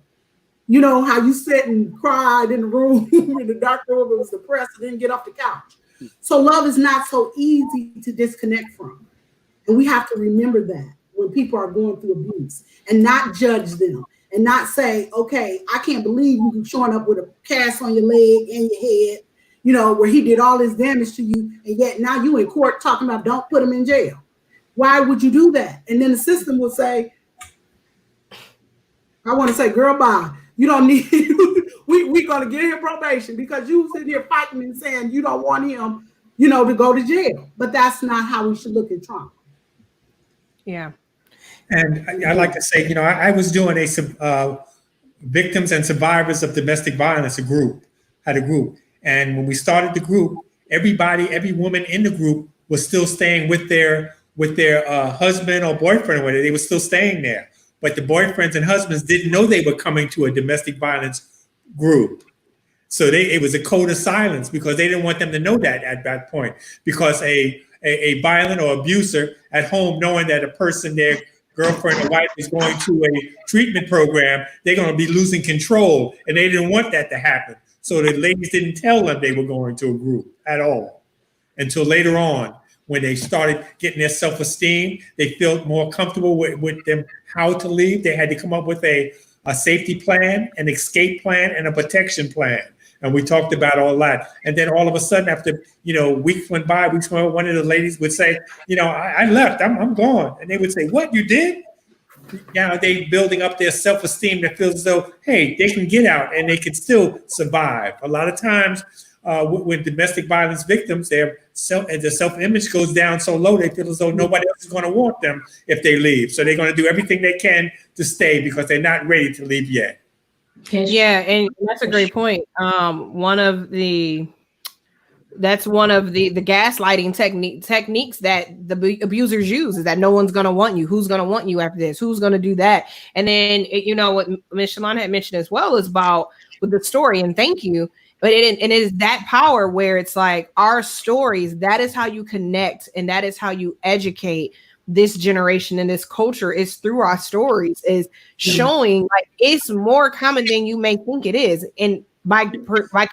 You know how you sat and cried in the room in the dark room and was depressed and didn't get off the couch. So love is not so easy to disconnect from. And we have to remember that when people are going through abuse, and not judge them, and not say, okay, I can't believe you showing up with a cast on your leg and your head, you know, where he did all this damage to you, and yet now you in court talking about don't put him in jail. Why would you do that? And then the system will say, I want to say, girl, bye. You don't need, we're going to give him probation because you sitting here fighting and saying you don't want him, you know, to go to jail. But that's not how we should look at trauma. Yeah. And I like to say, you know, I was doing a victims and survivors of domestic violence, had a group. And when we started the group, every woman in the group was still staying with their husband or boyfriend, or whatever. They were still staying there. But the boyfriends and husbands didn't know they were coming to a domestic violence group. So it was a code of silence because they didn't want them to know that at that point. Because a violent or abuser at home, knowing that a person, their girlfriend or wife, is going to a treatment program, they're going to be losing control. And they didn't want that to happen. So the ladies didn't tell them they were going to a group at all until later on. When they started getting their self-esteem, they felt more comfortable with them how to leave. They had to come up with a safety plan, an escape plan, and a protection plan. And we talked about all that. And then all of a sudden, after, you know, weeks went by, one of the ladies would say, you know, I left, I'm gone. And they would say, what, you did? Now they building up their self-esteem that feels as though, hey, they can get out and they can still survive. A lot of times, with domestic violence victims, their self-image goes down so low they feel as though nobody else is going to want them if they leave. So they're going to do everything they can to stay because they're not ready to leave yet. Yeah, and that's a great point. One of the gaslighting techniques that the abusers use is that no one's going to want you. Who's going to want you after this? Who's going to do that? And then, you know, what Ms. Shalana had mentioned as well is about with the story, and thank you. But it is that power where it's like our stories, that is how you connect and that is how you educate this generation and this culture is through our stories, is showing like it's more common than you may think it is. And by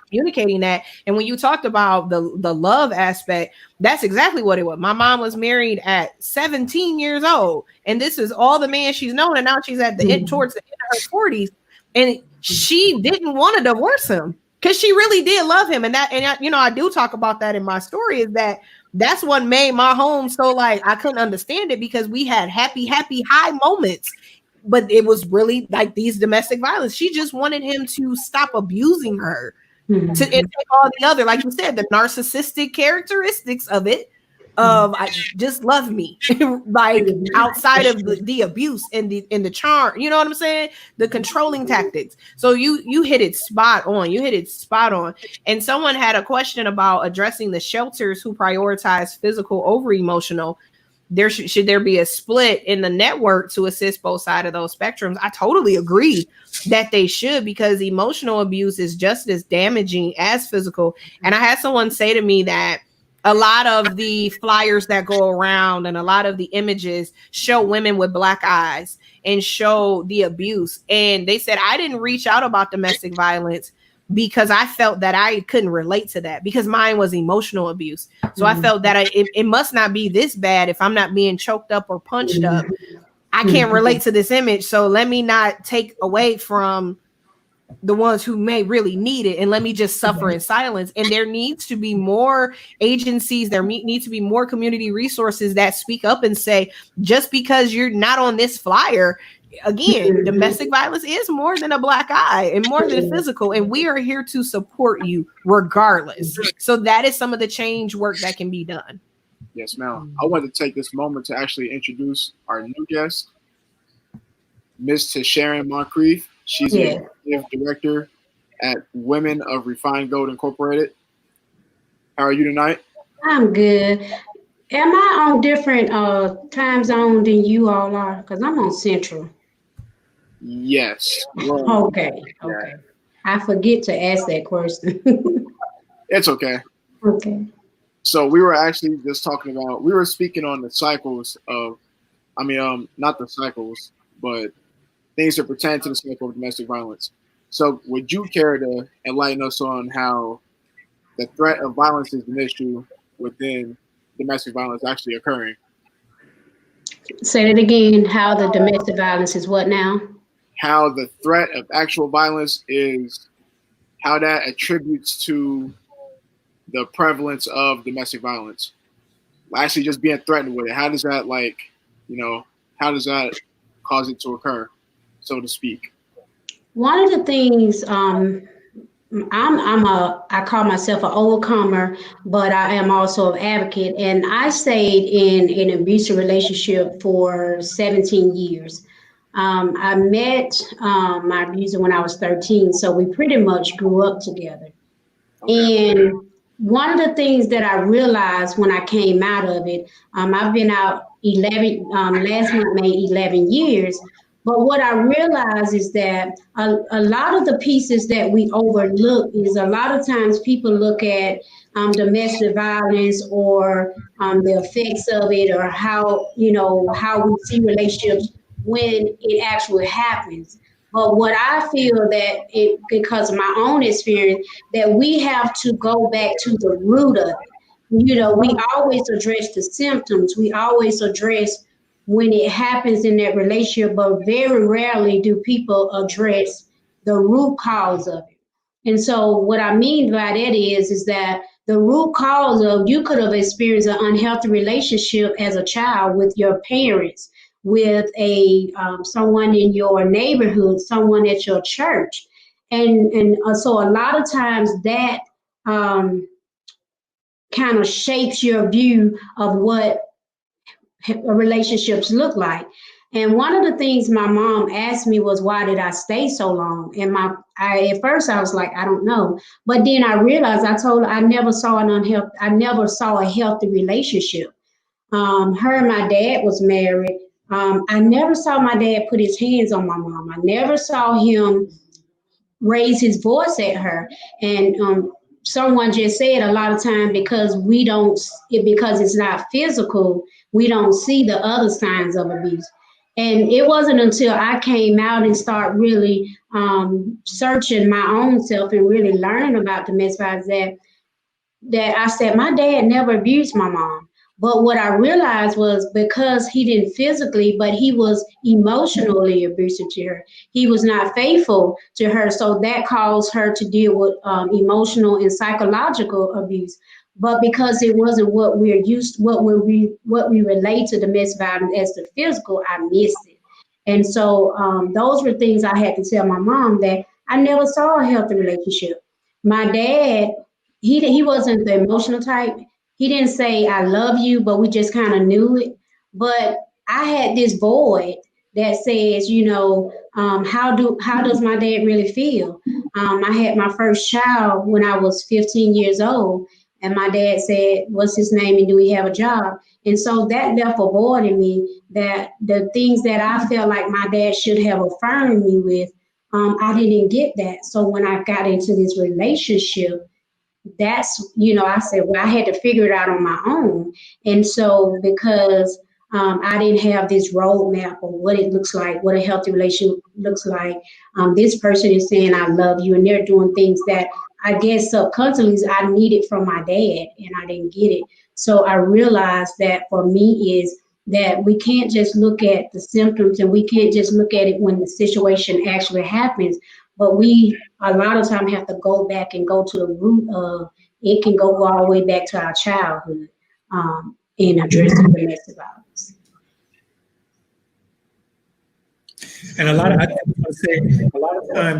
communicating that, and when you talked about the love aspect, that's exactly what it was. My mom was married at 17 years old, and this is all the man she's known, and now she's at the end, towards the end of her 40s, and she didn't want to divorce him. Because she really did love him. And you know, I do talk about that in my story, is that's what made my home so like I couldn't understand it, because we had happy, high moments. But it was really like these domestic violence. She just wanted him to stop abusing her, and take all the other, like you said, the narcissistic characteristics of it. I just love me, like outside of the abuse and the charm, you know what I'm saying? The controlling tactics. So you hit it spot on. And someone had a question about addressing the shelters who prioritize physical over emotional. Should there be a split in the network to assist both sides of those spectrums? I totally agree that they should, because emotional abuse is just as damaging as physical. And I had someone say to me that a lot of the flyers that go around and a lot of the images show women with black eyes and show the abuse. And they said, I didn't reach out about domestic violence because I felt that I couldn't relate to that, because mine was emotional abuse. So I felt that it must not be this bad if I'm not being choked up or punched up. I can't relate to this image. So let me not take away from the ones who may really need it, and let me just suffer in silence. And there needs to be more agencies, there needs to be more community resources that speak up and say, just because you're not on this flyer, again, domestic violence is more than a black eye and more than physical, and we are here to support you regardless. So that is some of the change work that can be done. Yes, ma'am. I want to take this moment to actually introduce our new guest, Ms. Sharon Moncrief. She's the executive director at Women of Refined Gold Incorporated. How are you tonight? I'm good. Am I on different time zone than you all are? Because I'm on Central. Yes. Well, Okay. yeah. Okay. I forget to ask that question. It's okay. Okay. So we were actually just talking about, we were speaking on the cycles of, not the cycles, but things that pertain to the cycle of domestic violence. So would you care to enlighten us on how the threat of violence is an issue within domestic violence actually occurring? Say it again. How the domestic violence is what now? How the threat of actual violence is, how that attributes to the prevalence of domestic violence. Actually just being threatened with it. How does that how does that cause it to occur, so to speak? One of the things I call myself an overcomer, but I am also an advocate. And I stayed in an abusive relationship for 17 years. I met my abuser when I was 13, so we pretty much grew up together. Okay. And one of the things that I realized when I came out of it, I've been out 11, last month made 11 years. But what I realized is that a lot of the pieces that we overlook is a lot of times people look at domestic violence or the effects of it or how we see relationships when it actually happens. But what I feel that because of my own experience, that we have to go back to the root of it. We always address the symptoms. We always address when it happens in that relationship, but very rarely do people address the root cause of it. And so what I mean by that is that the root cause of you could have experienced an unhealthy relationship as a child with your parents, with someone in your neighborhood, someone at your church. And so a lot of times that kind of shapes your view of what relationships look like. And one of the things my mom asked me was, why did I stay so long? And at first I was like, I don't know. But then I realized, I told her I never saw a healthy relationship. Her and my dad was married. I never saw my dad put his hands on my mom. I never saw him raise his voice at her. And someone just said a lot of times because because it's not physical, we don't see the other signs of abuse. And it wasn't until I came out and started really searching my own self and really learning about domestic violence that I said, my dad never abused my mom. But what I realized was because he didn't physically, but he was emotionally abusive to her. He was not faithful to her. So that caused her to deal with emotional and psychological abuse. But because it wasn't what we relate to domestic violence as the physical, I missed it. And so those were things I had to tell my mom, that I never saw a healthy relationship. My dad, he wasn't the emotional type. He didn't say I love you, but we just kind of knew it. But I had this void that says, how does my dad really feel? I had my first child when I was 15 years old, and my dad said, what's his name and do he have a job? And so that left a void in me, that the things that I felt like my dad should have affirmed me with, I didn't get that. So when I got into this relationship, that's, I said, well, I had to figure it out on my own. And so because I didn't have this roadmap of what it looks like, what a healthy relationship looks like, this person is saying, I love you, and they're doing things that I guess subconsciously I needed from my dad, and I didn't get it. So I realized that for me is that we can't just look at the symptoms, and we can't just look at it when the situation actually happens, but we a lot of time have to go back and go to the root of it. Can go all the way back to our childhood in addressing domestic violence. And a lot of times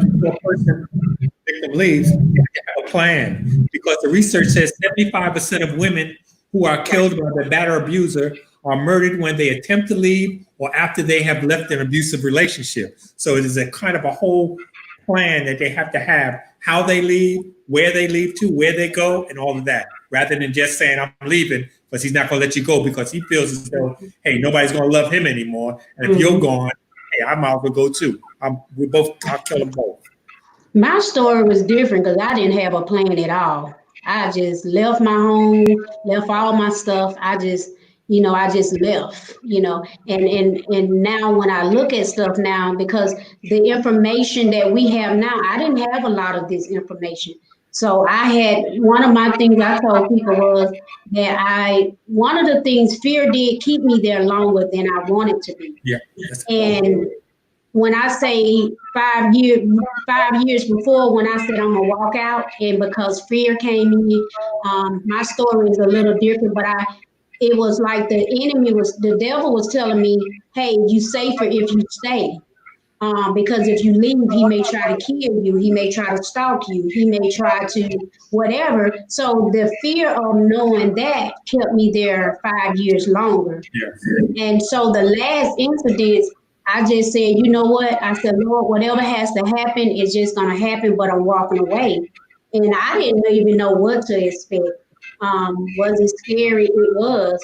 before a person victim leaves, they have a plan, because the research says 75% of women who are killed by their batterer abuser are murdered when they attempt to leave or after they have left an abusive relationship. So it is a kind of a whole plan that they have to have, how they leave, where they leave to, where they go, and all of that. rather than just saying I'm leaving, because he's not going to let you go because he feels as though, hey, nobody's going to love him anymore. And if you're gone, hey, I might as well go too. I'll kill them both. My story was different because I didn't have a plan at all. I just left my home, left all my stuff. I just left, and now when I look at stuff now, because the information that we have now, I didn't have a lot of this information. So one of my things I told people was that one of the things, fear did keep me there longer than I wanted to be. Yeah. And when I say 5 years before, when I said I'm gonna walk out, and because fear came in, my story is a little different, but it was like the devil was telling me, hey, you safer if you stay. Because if you leave, he may try to kill you. He may try to stalk you. He may try to whatever. So the fear of knowing that kept me there 5 years longer. Yeah. And so the last incident, I just said, you know what? I said, Lord, whatever has to happen is just going to happen, but I'm walking away. And I didn't even know what to expect. Was it scary? It was.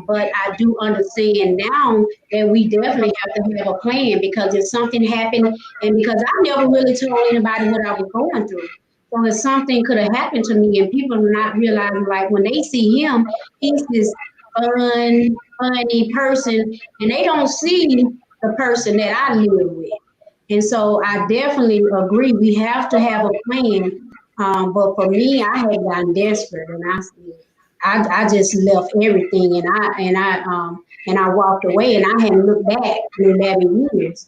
But I do understand now that we definitely have to have a plan, because if something happened, and because I never really told anybody what I was going through. So if something could have happened to me, and people are not realizing, like when they see him, he's this funny person, and they don't see the person that I live with. And so I definitely agree. We have to have a plan. But for me, I had gotten desperate, and I just left everything, and I walked away, and I hadn't looked back in 11 years.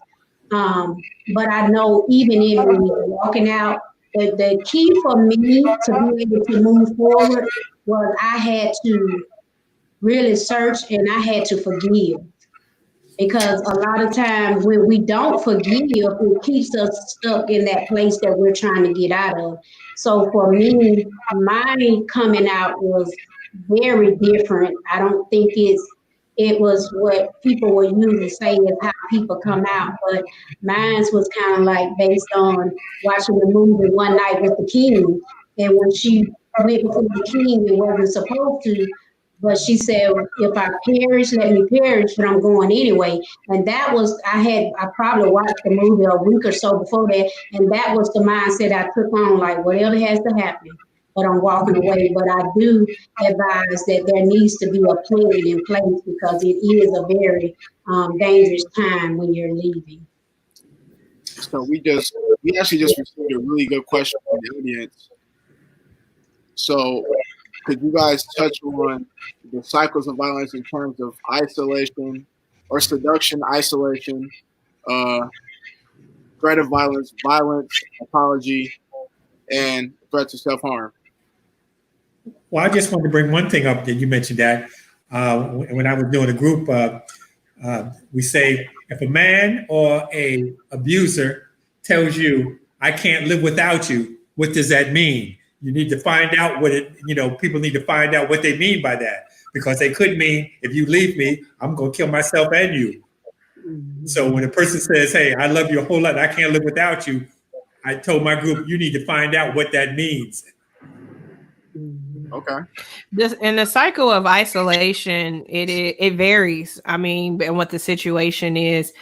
But I know even in walking out, the key for me to be able to move forward was I had to really search, and I had to forgive. Because a lot of times when we don't forgive, it keeps us stuck in that place that we're trying to get out of. So for me, my coming out was very different. I don't think it was what people will usually say is how people come out, but mine was kind of like based on watching the movie One Night with the King. And when she went before the king, it wasn't supposed to, but she said, if I perish, let me perish, but I'm going anyway. And that was, I probably watched the movie a week or so before that, and that was the mindset I took on, like whatever has to happen, but I'm walking away. But I do advise that there needs to be a plan in place, because it is a very dangerous time when you're leaving. So we actually just received a really good question from the audience. So could you guys touch on the cycles of violence in terms of isolation or seduction, isolation, threat of violence, apology, and threat to self-harm? Well, I just wanted to bring one thing up that you mentioned that when I was doing a group, we say if a man or a abuser tells you, I can't live without you, what does that mean? You need to find out people need to find out what they mean by that, because they could mean, if you leave me, I'm going to kill myself and you. So when a person says, hey, I love you a whole lot, I can't live without you, I told my group, you need to find out what that means. Okay. In the cycle of isolation, it varies. I mean, and what the situation is.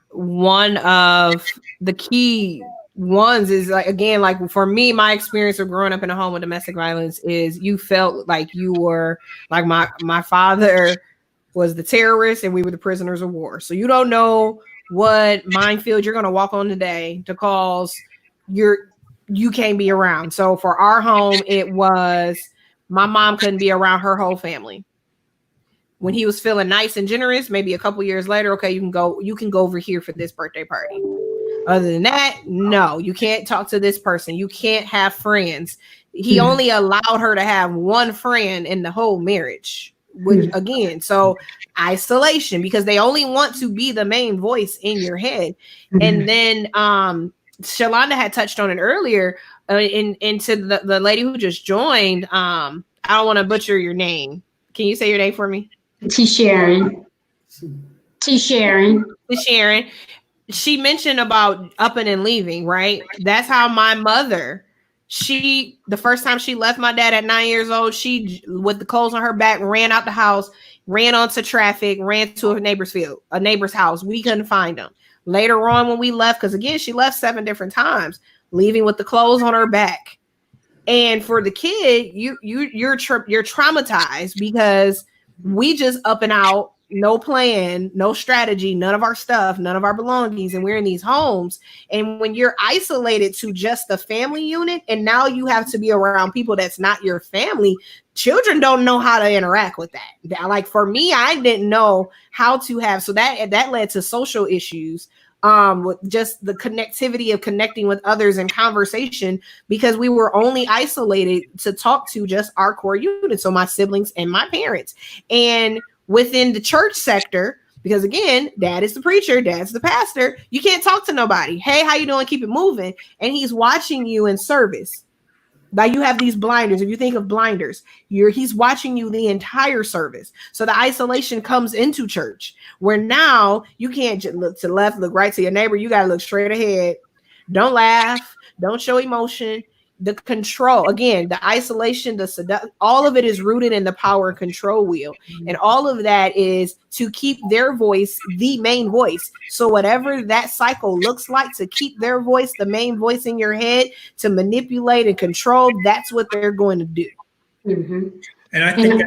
One of the key ones is like for me, my experience of growing up in a home with domestic violence is you felt like you were like my father was the terrorist and we were the prisoners of war. So you don't know what minefield you're going to walk on today to cause you can't be around. So for our home, it was my mom couldn't be around her whole family. When he was feeling nice and generous, maybe a couple years later, okay, you can go over here for this birthday party. Other than that, no, you can't talk to this person. You can't have friends. He only allowed her to have one friend in the whole marriage, which again, so isolation, because they only want to be the main voice in your head. And then Shalonda had touched on it earlier into the lady who just joined. I don't want to butcher your name. Can you say your name for me? T. Sharon. She mentioned about upping and leaving, right? That's how my mother The first time she left my dad at 9 years old, she, with the clothes on her back, ran out the house, ran onto traffic, ran to a neighbor's house. We couldn't find them. Later on when we left, because again, she left 7 different times, leaving with the clothes on her back. And for the kid, you're traumatized because we just up and out, no plan, no strategy, none of our stuff, none of our belongings, and we're in these homes. And when you're isolated to just the family unit, and now you have to be around people that's not your family, children don't know how to interact with that. Like for me, I didn't know how to have, so that led to social issues. With just the connectivity of connecting with others and conversation, because we were only isolated to talk to just our core unit. So my siblings and my parents. And within the church sector, because again, dad is the preacher, dad's the pastor, you can't talk to nobody. Hey, how you doing? Keep it moving. And he's watching you in service. Like you have these blinders. If you think of blinders, he's watching you the entire service. So the isolation comes into church, where now you can't just look to the left, look right to your neighbor. You got to look straight ahead. Don't laugh. Don't show emotion. The control, again, the isolation, all of it is rooted in the power and control wheel. And all of that is to keep their voice the main voice. So whatever that cycle looks like, to keep their voice the main voice in your head, to manipulate and control, that's what they're going to do. Mm-hmm. And I think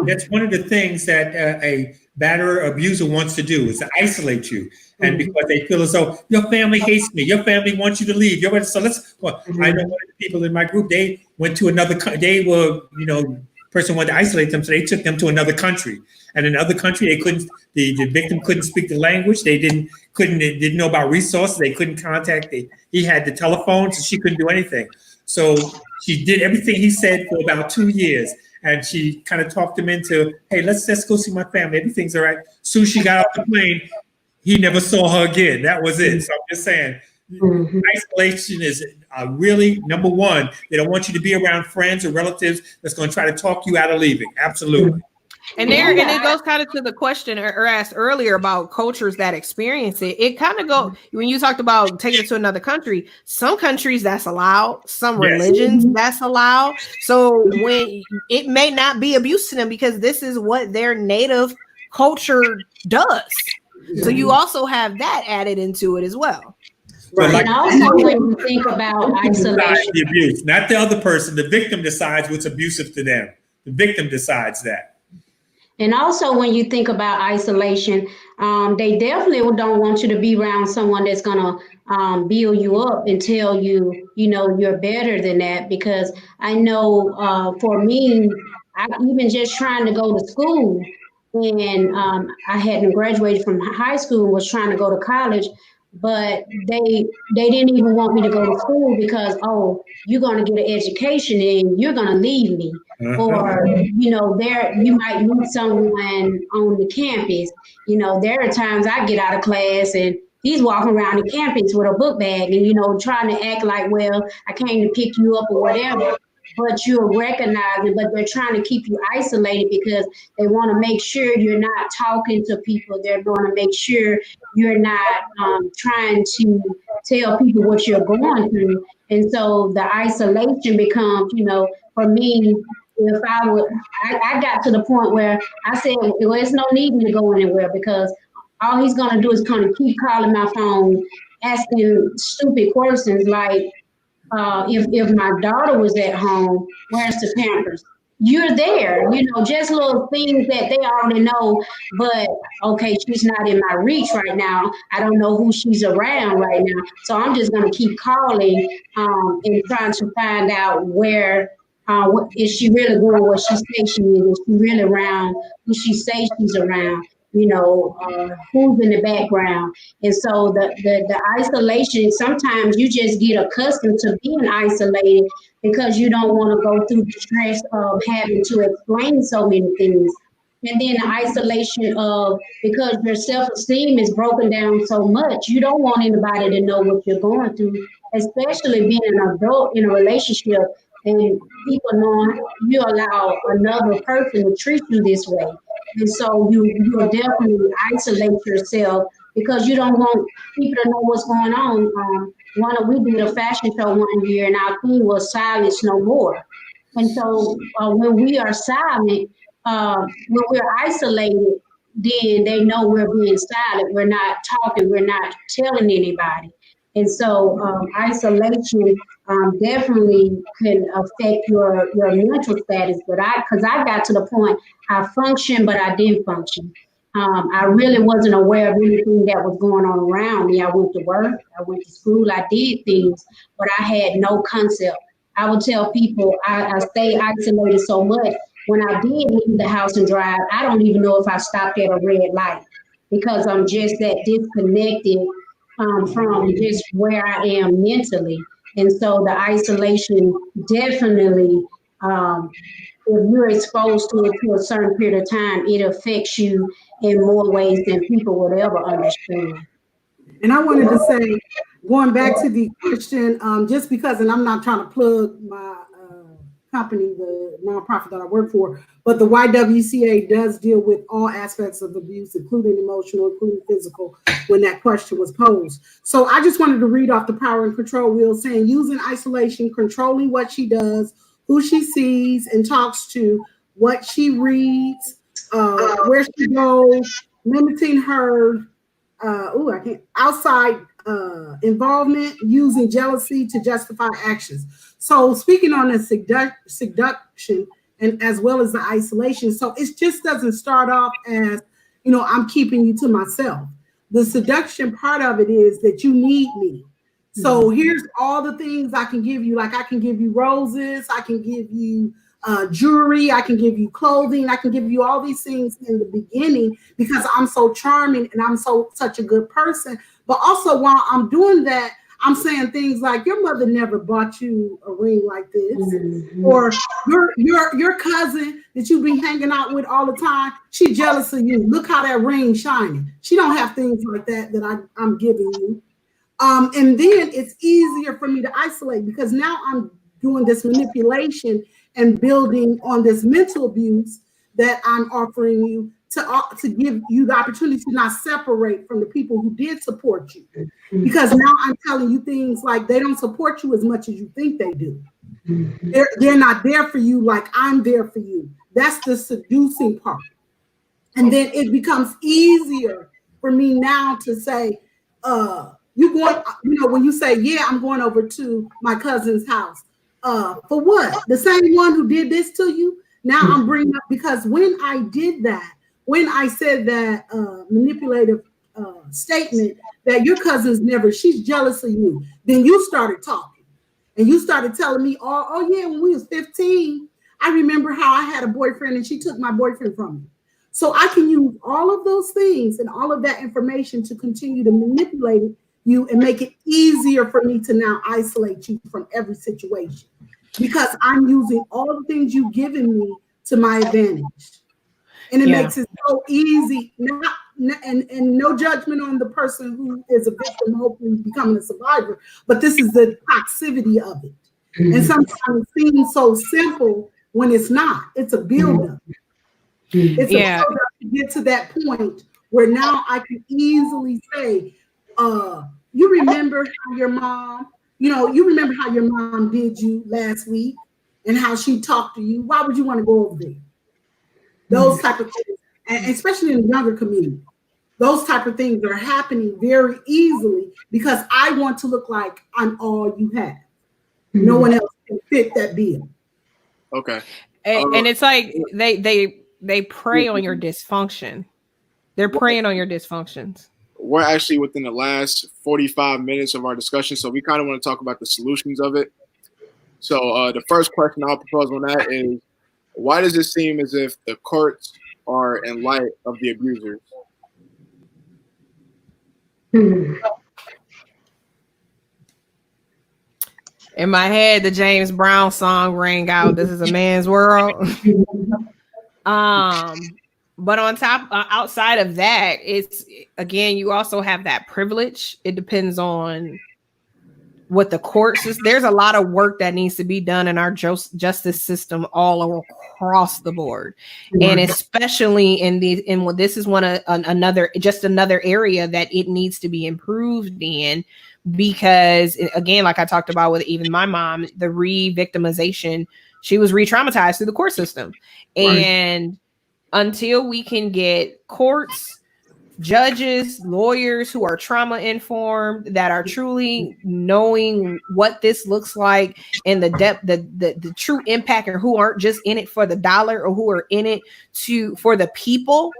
that's one of the things that a batterer abuser wants to do, is to isolate you. And because they feel as though your family hates me, your family wants you to leave. I know one of the people in my group, they went to another, person wanted to isolate them, so they took them to another country. And in another country, the victim couldn't speak the language. They didn't know about resources. They couldn't contact. He had the telephone, so she couldn't do anything. So she did everything he said for about 2 years. And she kind of talked him into, hey, let's go see my family. Everything's all right. Soon as she got off the plane, he never saw her again. That was it. So I'm just saying, isolation is really number one. They don't want you to be around friends or relatives that's going to try to talk you out of leaving. Absolutely. And it goes kind of to the question or asked earlier about cultures that experience it. It kind of goes, when you talked about taking it to another country, some countries that's allowed, some religions that's allowed. So when it may not be abuse to them because this is what their native culture does. So you also have that added into it as well. Right. And also when you think about isolation, the abuse, not the other person, the victim decides what's abusive to them. The victim decides that. And also when you think about isolation, they definitely don't want you to be around someone that's going to build you up and tell you, you're better than that. Because I know for me, I even just trying to go to school, and I hadn't graduated from high school and was trying to go to college, but they didn't even want me to go to school because, you're going to get an education and you're going to leave me. Or, you might meet someone on the campus. There are times I get out of class and he's walking around the campus with a book bag and, trying to act like, well, I came to pick you up or whatever. But you're recognizing, but they're trying to keep you isolated because they want to make sure you're not talking to people. They're going to make sure you're not trying to tell people what you're going through. And so the isolation becomes, for me, if I got to the point where I said, well, there's no need me to go anywhere because all he's going to do is kind of keep calling my phone, asking stupid questions like, if my daughter was at home, where's the Pampers? You're there, just little things that they already know, but okay, she's not in my reach right now. I don't know who she's around right now. So I'm just going to keep calling and trying to find out where, is she really going where she says she is? Is she really around who she says she's around? Who's in the background. And so the isolation, sometimes you just get accustomed to being isolated because you don't want to go through the stress of having to explain so many things. And then the isolation of, because your self-esteem is broken down so much, you don't want anybody to know what you're going through, especially being an adult in a relationship and people knowing you allow another person to treat you this way. And so you definitely isolate yourself because you don't want people to know what's going on. We did a fashion show one year, and our theme was silence no more. And so when we are silent, when we're isolated, then they know we're being silent. We're not talking. We're not telling anybody. And so isolation definitely can affect your mental status. But because I got to the point, I functioned, but I didn't function. I really wasn't aware of anything that was going on around me. I went to work, I went to school, I did things, but I had no concept. I would tell people I stay isolated so much. When I did leave the house and drive, I don't even know if I stopped at a red light because I'm just that disconnected from just where I am mentally. And so the isolation definitely, if you're exposed to it for a certain period of time, it affects you in more ways than people would ever understand. And I wanted to say, going back to the question, just because, and I'm not trying to plug my company, the nonprofit that I work for, but the YWCA does deal with all aspects of abuse, including emotional, including physical, when that question was posed. So I just wanted to read off the power and control wheel saying, using isolation, controlling what she does, who she sees and talks to, what she reads, where she goes, limiting her outside involvement, using jealousy to justify actions. So speaking on the seduction and as well as the isolation, so it just doesn't start off as, I'm keeping you to myself. The seduction part of it is that you need me. So here's all the things I can give you. Like I can give you roses, I can give you jewelry, I can give you clothing, I can give you all these things in the beginning because I'm so charming and I'm such a good person. But also while I'm doing that, I'm saying things like, your mother never bought you a ring like this, or your cousin that you be hanging out with all the time, she jealous of you. Look how that ring shining. She don't have things like that I'm giving you. And then it's easier for me to isolate because now I'm doing this manipulation and building on this mental abuse that I'm offering you to give you the opportunity to not separate from the people who did support you. Because now I'm telling you things like they don't support you as much as you think they do. They're not there for you like I'm there for you. That's the seducing part. And then it becomes easier for me now to say, you going, when you say, yeah, I'm going over to my cousin's house. For what? The same one who did this to you? Now I'm bringing up, because when I did that, when I said that manipulative statement that your cousin's she's jealous of you, then you started talking and you started telling me, oh yeah, when we was 15, I remember how I had a boyfriend and she took my boyfriend from me. So I can use all of those things and all of that information to continue to manipulate you and make it easier for me to now isolate you from every situation because I'm using all the things you've given me to my advantage. And it makes it so easy, and no judgment on the person who is a victim, hopefully becoming a survivor, but this is the toxicity of it. And sometimes it seems so simple when it's not. It's a buildup. It's a buildup to get to that point where now I can easily say, you remember how your mom, you remember how your mom did you last week and how she talked to you. Why would you want to go over there? Those type of things, and especially in the younger community, those type of things are happening very easily because I want to look like I'm all you have. No one else can fit that bill. Okay. And it's like they prey on your dysfunction. They're preying on your dysfunctions. We're actually within the last 45 minutes of our discussion, so we kind of want to talk about the solutions of it. So the first question I'll propose on that is, why does it seem as if the courts are in light of the abusers? In my head, the James Brown song rang out. This is a man's world. But on top, outside of that, it's again, you also have that privilege. It depends on what the courts is. There's a lot of work that needs to be done in our justice system all across the board, and especially in what this is another area that it needs to be improved in, because again, like I talked about with even my mom, the re-victimization, she was re-traumatized through the court system, and until we can get courts, judges, lawyers who are trauma informed, that are truly knowing what this looks like and the depth, the true impact, and who aren't just in it for the dollar, or who are in it for the people,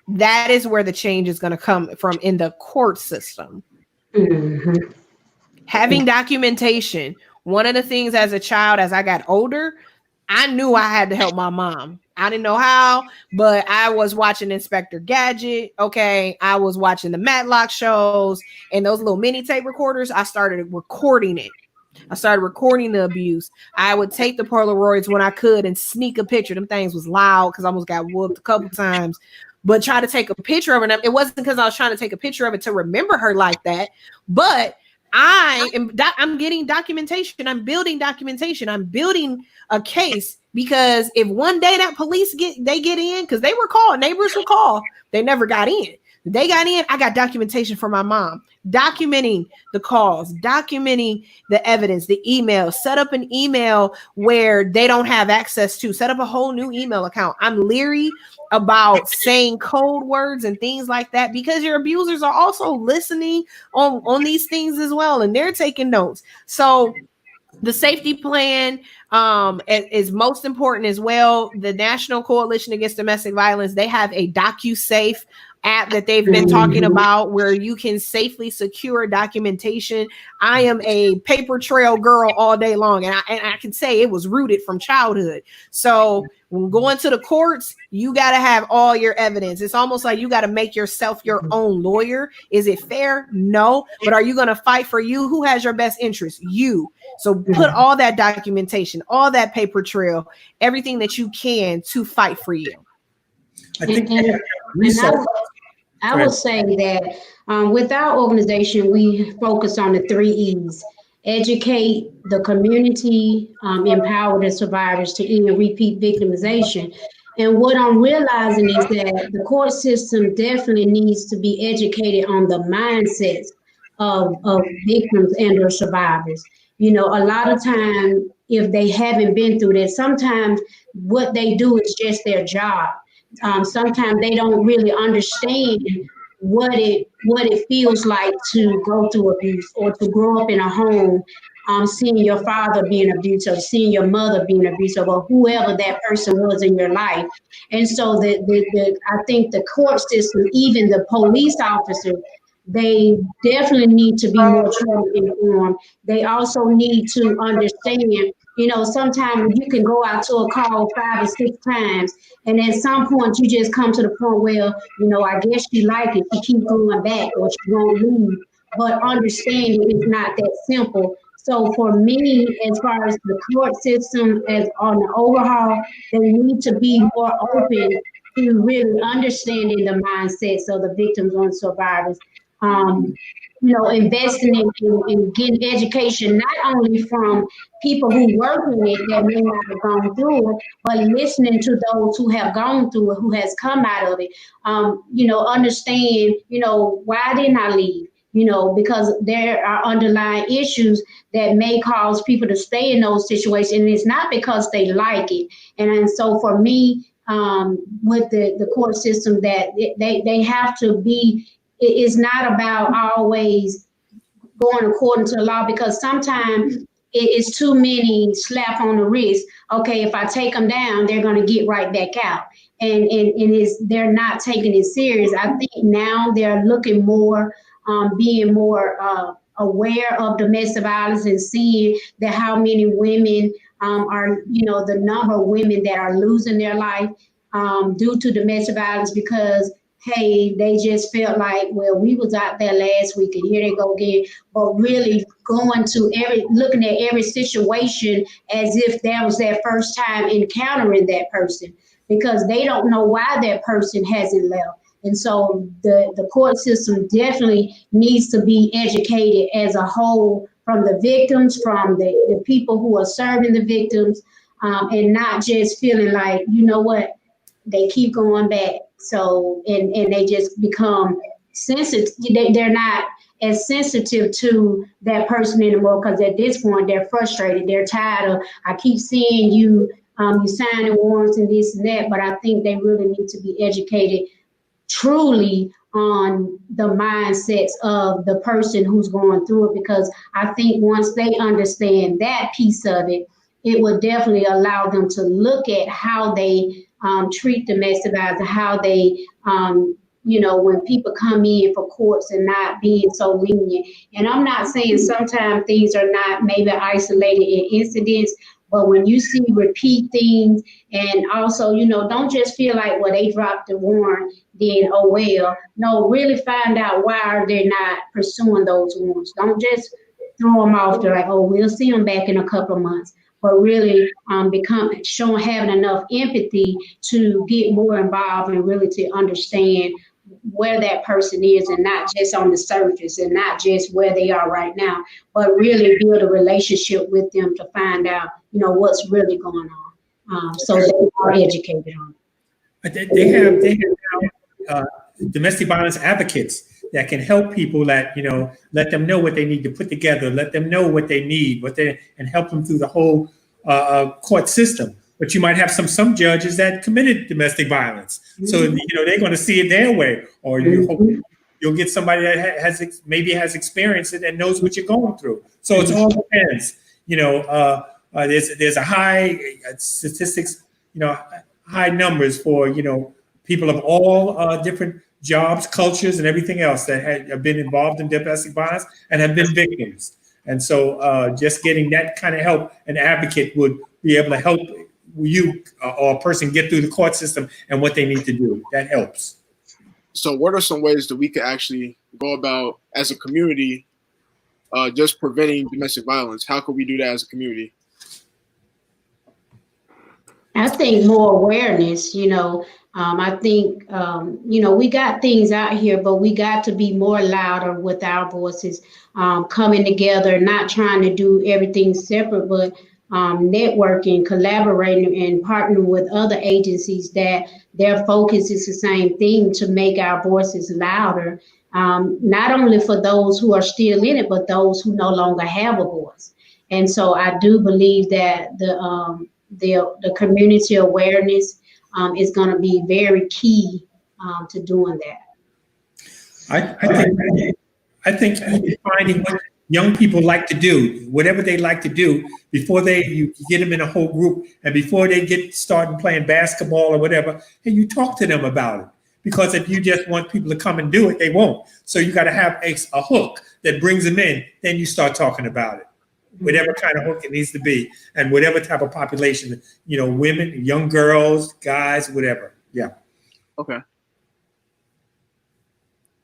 that is where the change is going to come from, in the court system. Mm-hmm. Having documentation. One of the things as a child, as I got older, I knew I had to help my mom. I didn't know how, but I was watching Inspector Gadget. Okay. I was watching the Matlock shows and those little mini tape recorders. I started recording it. I started recording the abuse. I would take the Polaroids when I could and sneak a picture. Them things was loud because I almost got whooped a couple times, but try to take a picture of it. It wasn't because I was trying to take a picture of it to remember her like that, but I'm getting documentation. I'm building documentation. I'm building a case, because if one day that police get in, because they were called, neighbors were called, they never got in. They got in. I got documentation for my mom, documenting the calls, documenting the evidence, the email, set up an email where they don't have access to, set up a whole new email account. I'm leery about saying code words and things like that, because your abusers are also listening on these things as well, and they're taking notes. So the safety plan is most important as well. The National Coalition Against Domestic Violence, they have a DocuSafe app that they've been talking about, where you can safely secure documentation. I am a paper trail girl all day long, and I can say it was rooted from childhood. So when going to the courts, you got to have all your evidence. It's almost like you got to make yourself your own lawyer. Is it fair? No. But are you going to fight for you? Who has your best interest? You. So put all that documentation, all that paper trail, everything that you can to fight for you. I think I will say that with our organization, we focus on the 3 E's: educate the community, empower the survivors to end repeat victimization. And what I'm realizing is that the court system definitely needs to be educated on the mindsets of victims and or survivors. You know, a lot of time, if they haven't been through that, sometimes what they do is just their job. Sometimes they don't really understand what it feels like to go through abuse, or to grow up in a home, seeing your father being abusive, seeing your mother being abusive, or whoever that person was in your life. And so I think the court system, even the police officers, they definitely need to be more trauma informed. They also need to understand, you know, sometimes you can go out to a call 5 or 6 times, and at some point you just come to the point where, you know, I guess she like it, she keep going back, or she won't leave. But understanding is not that simple. So for me, as far as the court system, as on the overhaul, they need to be more open to really understanding the mindsets of the victims and survivors. You know, investing in getting education, not only from people who work in it that may not have gone through it, but listening to those who have gone through it, who has come out of it. You know, understand, you know, why didn't I leave? You know, because there are underlying issues that may cause people to stay in those situations, and it's not because they like it. And so for me, with the court system, that they have to be, it's not about always going according to the law, because sometimes it's too many slap on the wrist. Okay, if I take them down, they're going to get right back out. And they're not taking it serious. I think now they're looking more, being more aware of domestic violence, and seeing that how many women are, you know, the number of women that are losing their life due to domestic violence, because hey, they just felt like, well, we was out there last week and here they go again. But really going to looking at every situation as if that was their first time encountering that person, because they don't know why that person hasn't left. And so the court system definitely needs to be educated as a whole from the victims, from the people who are serving the victims, and not just feeling like, you know what, they keep going back. So, and they just become sensitive. They're not as sensitive to that person anymore, because at this point they're frustrated. They're tired of, I keep seeing you, you signing warrants and this and that, but I think they really need to be educated truly on the mindsets of the person who's going through it, because I think once they understand that piece of it, it will definitely allow them to look at how they treat domestic violence, how they, you know, when people come in for courts and not being so lenient. And I'm not saying sometimes things are not maybe isolated in incidents, but when you see repeat things, and also, you know, don't just feel like, well, they dropped the warrant, then, oh, well. No, really find out why are they not pursuing those warrants. Don't just throw them off to like, oh, we'll see them back in a couple of months. But really having enough empathy to get more involved and really to understand where that person is, and not just on the surface and not just where they are right now, but really build a relationship with them to find out, you know, what's really going on, so they are educated on it. They have now domestic violence advocates that can help people, that, you know, let them know what they need to put together, let them know what they need, and help them through the whole court system. But you might have some judges that committed domestic violence, so you know they're going to see it their way, or you'll get somebody that has experienced it and knows what you're going through. So it all depends. You know, there's a high statistics, you know, high numbers for, you know, people of all different jobs, cultures, and everything else that have been involved in domestic violence and have been victims. And so just getting that kind of help, an advocate would be able to help you or a person get through the court system and what they need to do. That helps. So what are some ways that we could actually go about as a community just preventing domestic violence? How could we do that as a community? I think more awareness, you know. I think, you know, we got things out here, but we got to be more louder with our voices, coming together, not trying to do everything separate, but networking, collaborating, and partnering with other agencies that their focus is the same thing, to make our voices louder, not only for those who are still in it, but those who no longer have a voice. And so I do believe that the community awareness is going to be very key to doing that. I think finding what young people like to do, whatever they like to do, before you get them in a whole group, and before they get started playing basketball or whatever, and you talk to them about it. Because if you just want people to come and do it, they won't. So you got to have a hook that brings them in. Then you start talking about it, whatever kind of hook it needs to be, and whatever type of population, you know, women, young girls, guys, whatever. Yeah. Okay.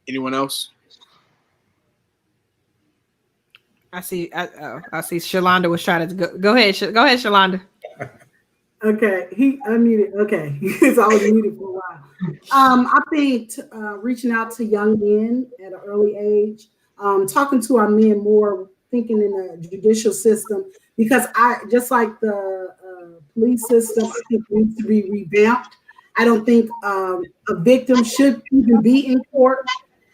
Anyone else? I see Shalonda was trying to go ahead. Go ahead, Shalonda. Okay, he unmuted. Okay, he's always muted for a while. I think reaching out to young men at an early age, talking to our men more, thinking in the judicial system, because I just like the police system, I think needs to be revamped. I don't think a victim should even be in court.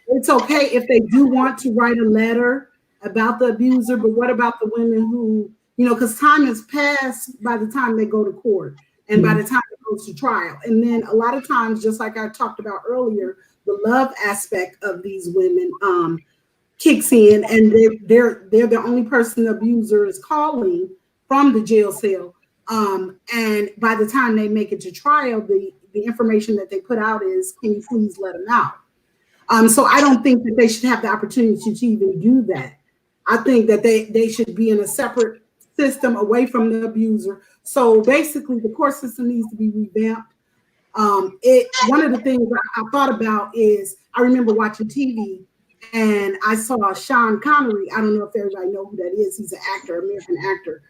It's okay if they do want to write a letter about the abuser, but what about the women who, you know, because time has passed by the time they go to court and by the time it goes to trial. And then a lot of times, just like I talked about earlier, the love aspect of these women kicks in, and they're the only person the abuser is calling from the jail cell. And by the time they make it to trial, the information that they put out is, can you please let them out? So I don't think that they should have the opportunity to even do that. I think that they should be in a separate system away from the abuser. So basically, the court system needs to be revamped. One of the things I thought about is, I remember watching TV and I saw Sean Connery. I don't know if everybody know who that is. He's an actor, American actor,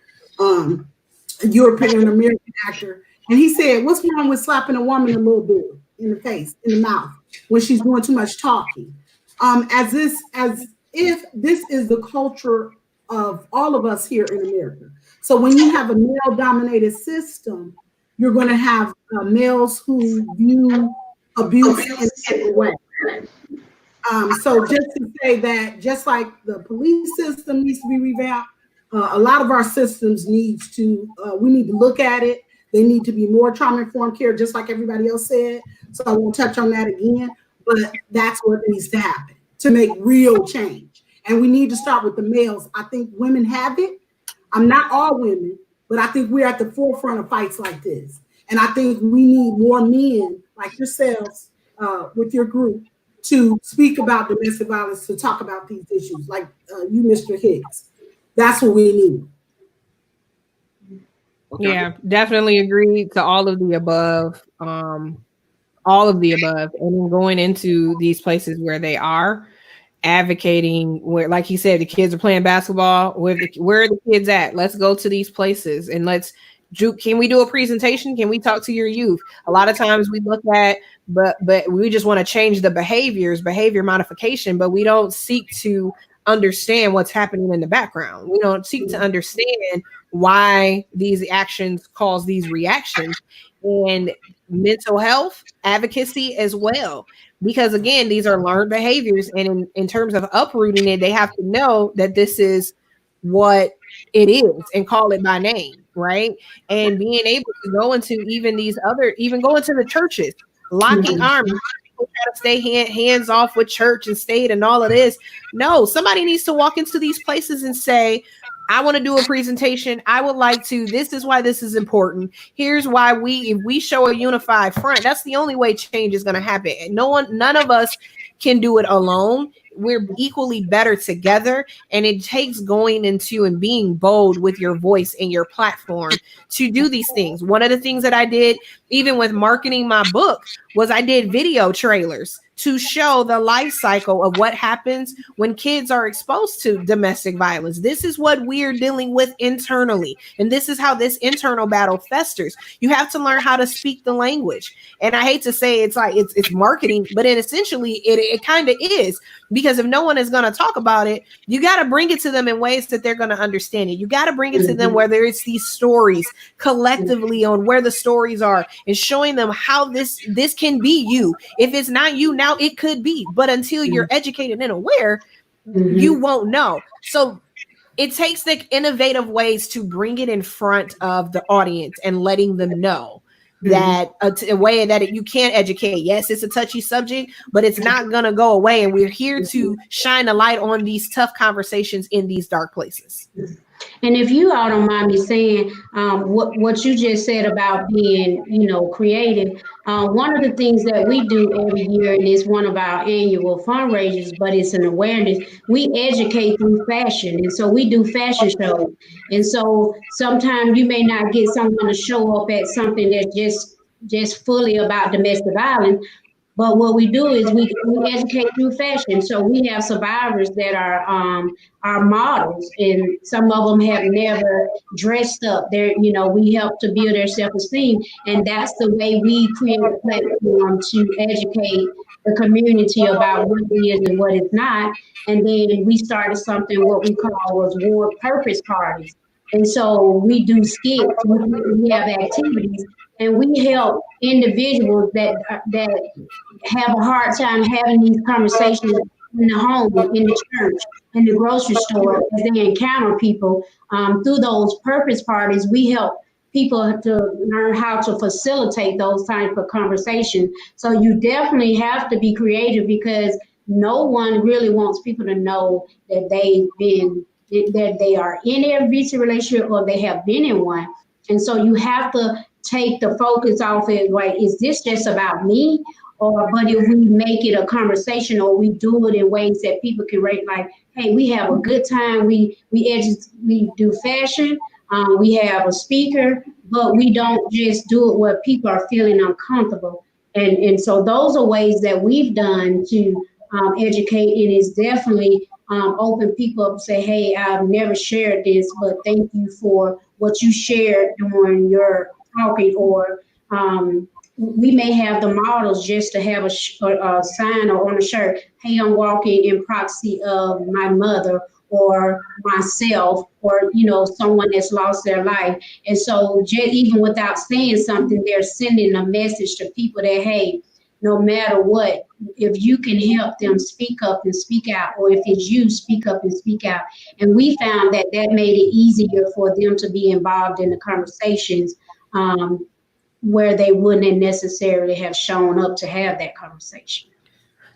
European American actor. And he said, what's wrong with slapping a woman a little bit in the face, in the mouth, when she's doing too much talking? As if this is the culture of all of us here in America. So when you have a male-dominated system, you're going to have males who view abuse in a different way. So just to say that, just like the police system needs to be revamped, a lot of our systems we need to look at it. They need to be more trauma-informed care, just like everybody else said. So I won't touch on that again, but that's what needs to happen to make real change. And we need to start with the males. I think women have it. I'm not all women, but I think we're at the forefront of fights like this. And I think we need more men like yourselves with your group to speak about domestic violence, to talk about these issues, like you, Mr. Hicks. That's what we need. Okay. Yeah, definitely agree to all of the above. All of the above. And then going into these places where they are advocating, where, like he said, the kids are playing basketball. Where are the kids at? Let's go to these places and can we do a presentation? Can we talk to your youth? A lot of times we look at, but we just want to change the behavior modification, but we don't seek to understand what's happening in the background. We don't seek to understand why these actions cause these reactions, and mental health advocacy as well. Because again, these are learned behaviors, and in terms of uprooting it, they have to know that this is what it is and call it by name, right? And being able to go into even go into the churches, locking arms. People try to stay hands off with church and state and all of this. No, somebody needs to walk into these places and say, I want to do a presentation. I would like to. This is why this is important. Here's why if we show a unified front, that's the only way change is going to happen. And none of us can do it alone. We're equally better together. And it takes going into and being bold with your voice and your platform to do these things. One of the things that I did, even with marketing my book, was I did video trailers to show the life cycle of what happens when kids are exposed to domestic violence. This is what we're dealing with internally. And this is how this internal battle festers. You have to learn how to speak the language. And I hate to say it's marketing, but essentially it kind of is, because if no one is going to talk about it, you got to bring it to them in ways that they're going to understand it. You got to bring it to them, whether it's these stories collectively on where the stories are, and showing them how this can be you. If it's not you now, it could be, but until you're educated and aware, you won't know. So it takes the innovative ways to bring it in front of the audience and letting them know that a way that you can educate. Yes, it's a touchy subject, but it's not going to go away. And we're here to shine a light on these tough conversations in these dark places. And if you all don't mind me saying, what you just said about being, creative, one of the things that we do every year, and it's one of our annual fundraisers, but it's an awareness, we educate through fashion. And so we do fashion shows. And so sometimes you may not get someone to show up at something that's just fully about domestic violence. But what we do is we educate through fashion. So we have survivors that are models, and some of them have never dressed up. We help to build their self-esteem, and that's the way we create a platform to educate the community about what it is and what it's not. And then we started something what we call was war purpose parties. And so we do skits, we have activities, and we help individuals that have a hard time having these conversations in the home, in the church, in the grocery store, as they encounter people. Through those purpose parties, we help people to learn how to facilitate those types of conversations. So you definitely have to be creative, because no one really wants people to know that they are in an abusive relationship or they have been in one. And so you have to take the focus off it, like, is this just about me? But if we make it a conversation, or we do it in ways that people can rate, like, hey, we have a good time, we do fashion, we have a speaker, but we don't just do it where people are feeling uncomfortable. And so those are ways that we've done to educate, and it's definitely open people up and say, hey, I've never shared this, but thank you for what you shared during your talking. Or we may have the models just to have a sign or on a shirt, hey, I'm walking in proxy of my mother, or myself, or someone that's lost their life. And so even without saying something, they're sending a message to people that, hey, no matter what, if you can help them, speak up and speak out, or if it's you, speak up and speak out. And we found that made it easier for them to be involved in the conversations, where they wouldn't necessarily have shown up to have that conversation.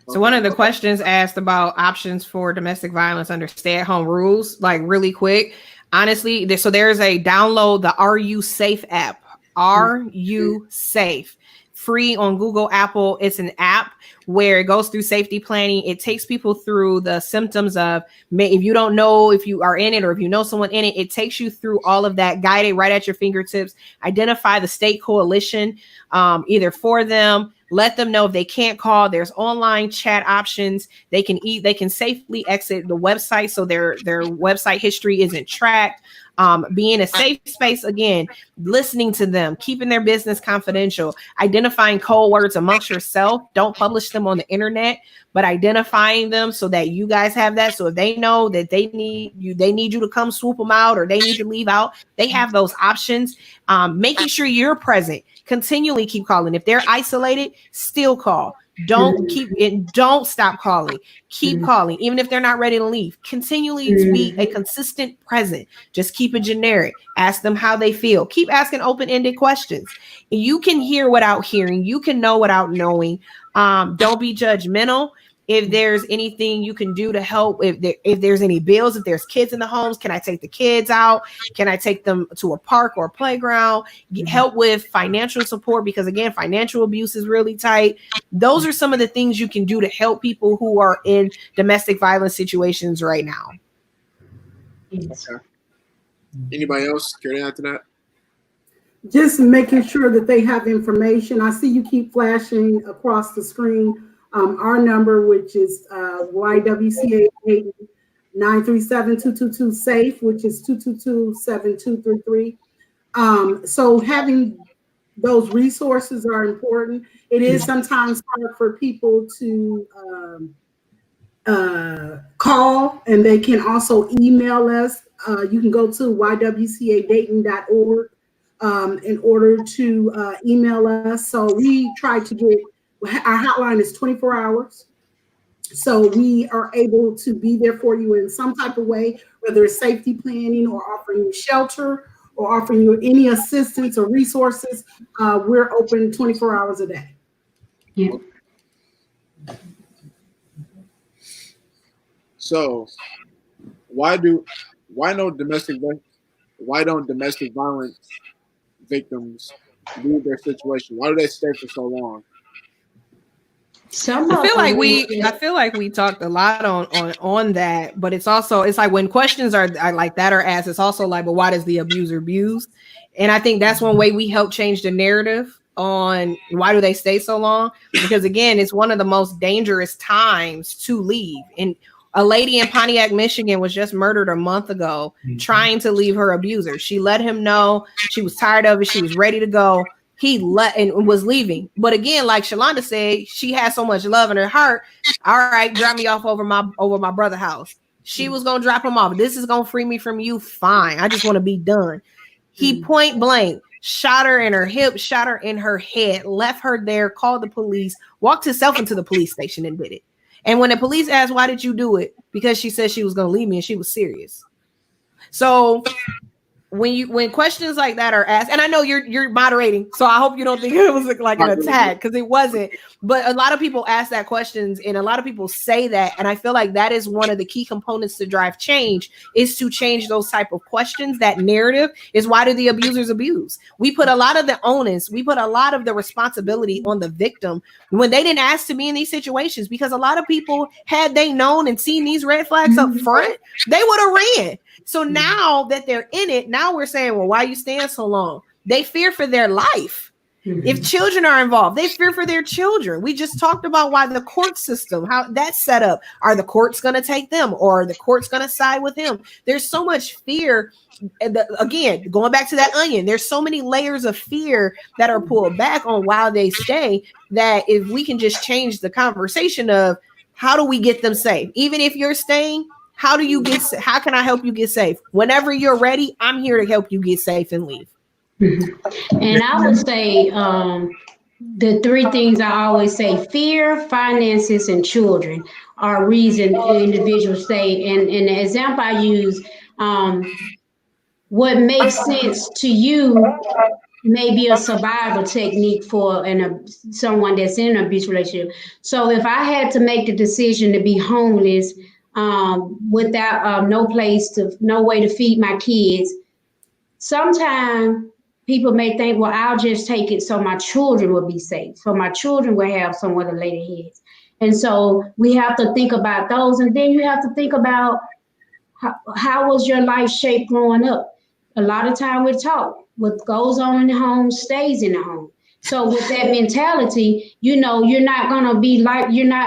So one of the questions asked about options for domestic violence under stay-at-home rules, like really quick. Honestly, so there's a download the Are You Safe app. Are You Safe? Free on Google, Apple. It's an app where it goes through safety planning. It takes people through the symptoms of, if you don't know if you are in it or if you know someone in it, it takes you through all of that, guided right at your fingertips. Identify the state coalition, either for them, let them know if they can't call. There's online chat options. They can safely exit the website so their website history isn't tracked. Being a safe space, again, listening to them, keeping their business confidential, identifying code words amongst yourself. Don't publish them on the internet, but identifying them so that you guys have that. So if they know that they need you to come swoop them out, or they need you to leave out, they have those options. Making sure you're present, continually keep calling. If they're isolated, still call. Don't stop calling. Keep calling, even if they're not ready to leave. Continually to be a consistent present. Just keep it generic. Ask them how they feel. Keep asking open-ended questions. You can hear without hearing. You can know without knowing. Don't be judgmental. If there's anything you can do to help, if there's any bills, if there's kids in the homes, can I take the kids out? Can I take them to a park or a playground? Help with financial support, because again, financial abuse is really tight. Those are some of the things you can do to help people who are in domestic violence situations right now. Okay. Anybody else care to add to that? Just making sure that they have information. I see you keep flashing across the screen. Our number, which is YWCA 937-222-SAFE, which is 222-7233. So having those resources are important. It is sometimes hard for people to call, and they can also email us. You can go to ywcadayton.org in order to email us. So we try to get, our hotline is 24 hours. So we are able to be there for you in some type of way, whether it's safety planning or offering you shelter or offering you any assistance or resources. We're open 24 hours a day. Yeah. So why don't domestic violence victims leave their situation? Why do they stay for so long? I feel like we talked a lot on that, but it's like when questions are like that are asked, it's also like, but why does the abuser abuse? And I think that's one way we help change the narrative on why do they stay so long? Because again, it's one of the most dangerous times to leave. And a lady in Pontiac, Michigan was just murdered a month ago, trying to leave her abuser. She let him know she was tired of it. She was ready to go. He let and was leaving. But again, like Shalonda said, she had so much love in her heart. All right, drop me off over my brother's house. She was gonna drop him off. This is gonna free me from you. Fine. I just want to be done. He point blank shot her in her hip, shot her in her head, left her there, called the police, walked himself into the police station and did it. And when the police asked, why did you do it? Because she said she was gonna leave me and she was serious. So when questions like that are asked, and I know you're moderating, so I hope you don't think it was like an attack, because it wasn't. But a lot of people ask that questions, and a lot of people say that, and I feel like that is one of the key components to drive change, is to change those type of questions. That narrative is, why do the abusers abuse? We put a lot of the onus, we put a lot of the responsibility on the victim when they didn't ask to be in these situations, because a lot of people, had they known and seen these red flags up front, they would have ran. So now that they're in it, now we're saying, well, why you staying so long? They fear for their life. If children are involved, they fear for their children. We just talked about why the court system, how that's set up. Are the courts going to take them, or are the courts going to side with him? There's so much fear. Again, going back to that onion, there's so many layers of fear that are pulled back on why they stay, that if we can just change the conversation of how do we get them safe? Even if you're staying, How can I help you get safe? Whenever you're ready, I'm here to help you get safe and leave. And I would say the three things I always say: fear, finances, and children are reason individuals stay. And the example I use, what makes sense to you may be a survival technique for someone that's in an abuse relationship. So if I had to make the decision to be homeless without no way to feed my kids, sometimes people may think, well, I'll just take it so my children will be safe, so my children will have somewhere to lay their heads. And so we have to think about those. And then you have to think about how was your life shaped growing up? A lot of time we're taught what goes on in the home stays in the home. So with that mentality, you're not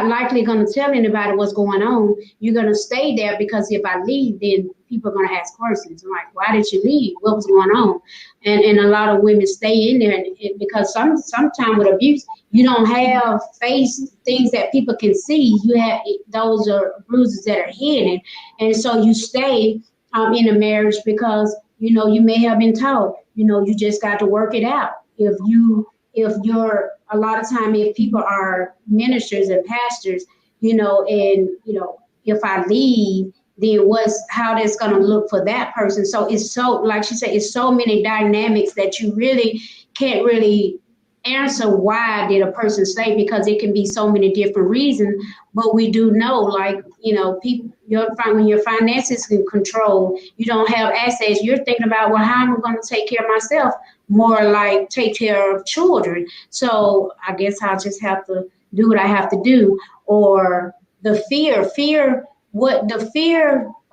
likely going to tell anybody what's going on. You're going to stay there because if I leave, then people are going to ask questions like, why did you leave? What was going on? And a lot of women stay in there because sometimes with abuse, you don't have things that people can see. You have those are bruises that are hidden. And so you stay in a marriage because, you may have been taught, you just got to work it out. If you're a lot of time, if people are ministers and pastors, if I leave, then how that's going to look for that person. So it's so, like she said, it's so many dynamics that you really can't really answer why did a person stay, because it can be so many different reasons. But we do know, people, when your finances can control, you don't have assets, you're thinking about, well, how am I going to take care of myself? More like take care of children. So I guess I'll just have to do what I have to do. Or the fear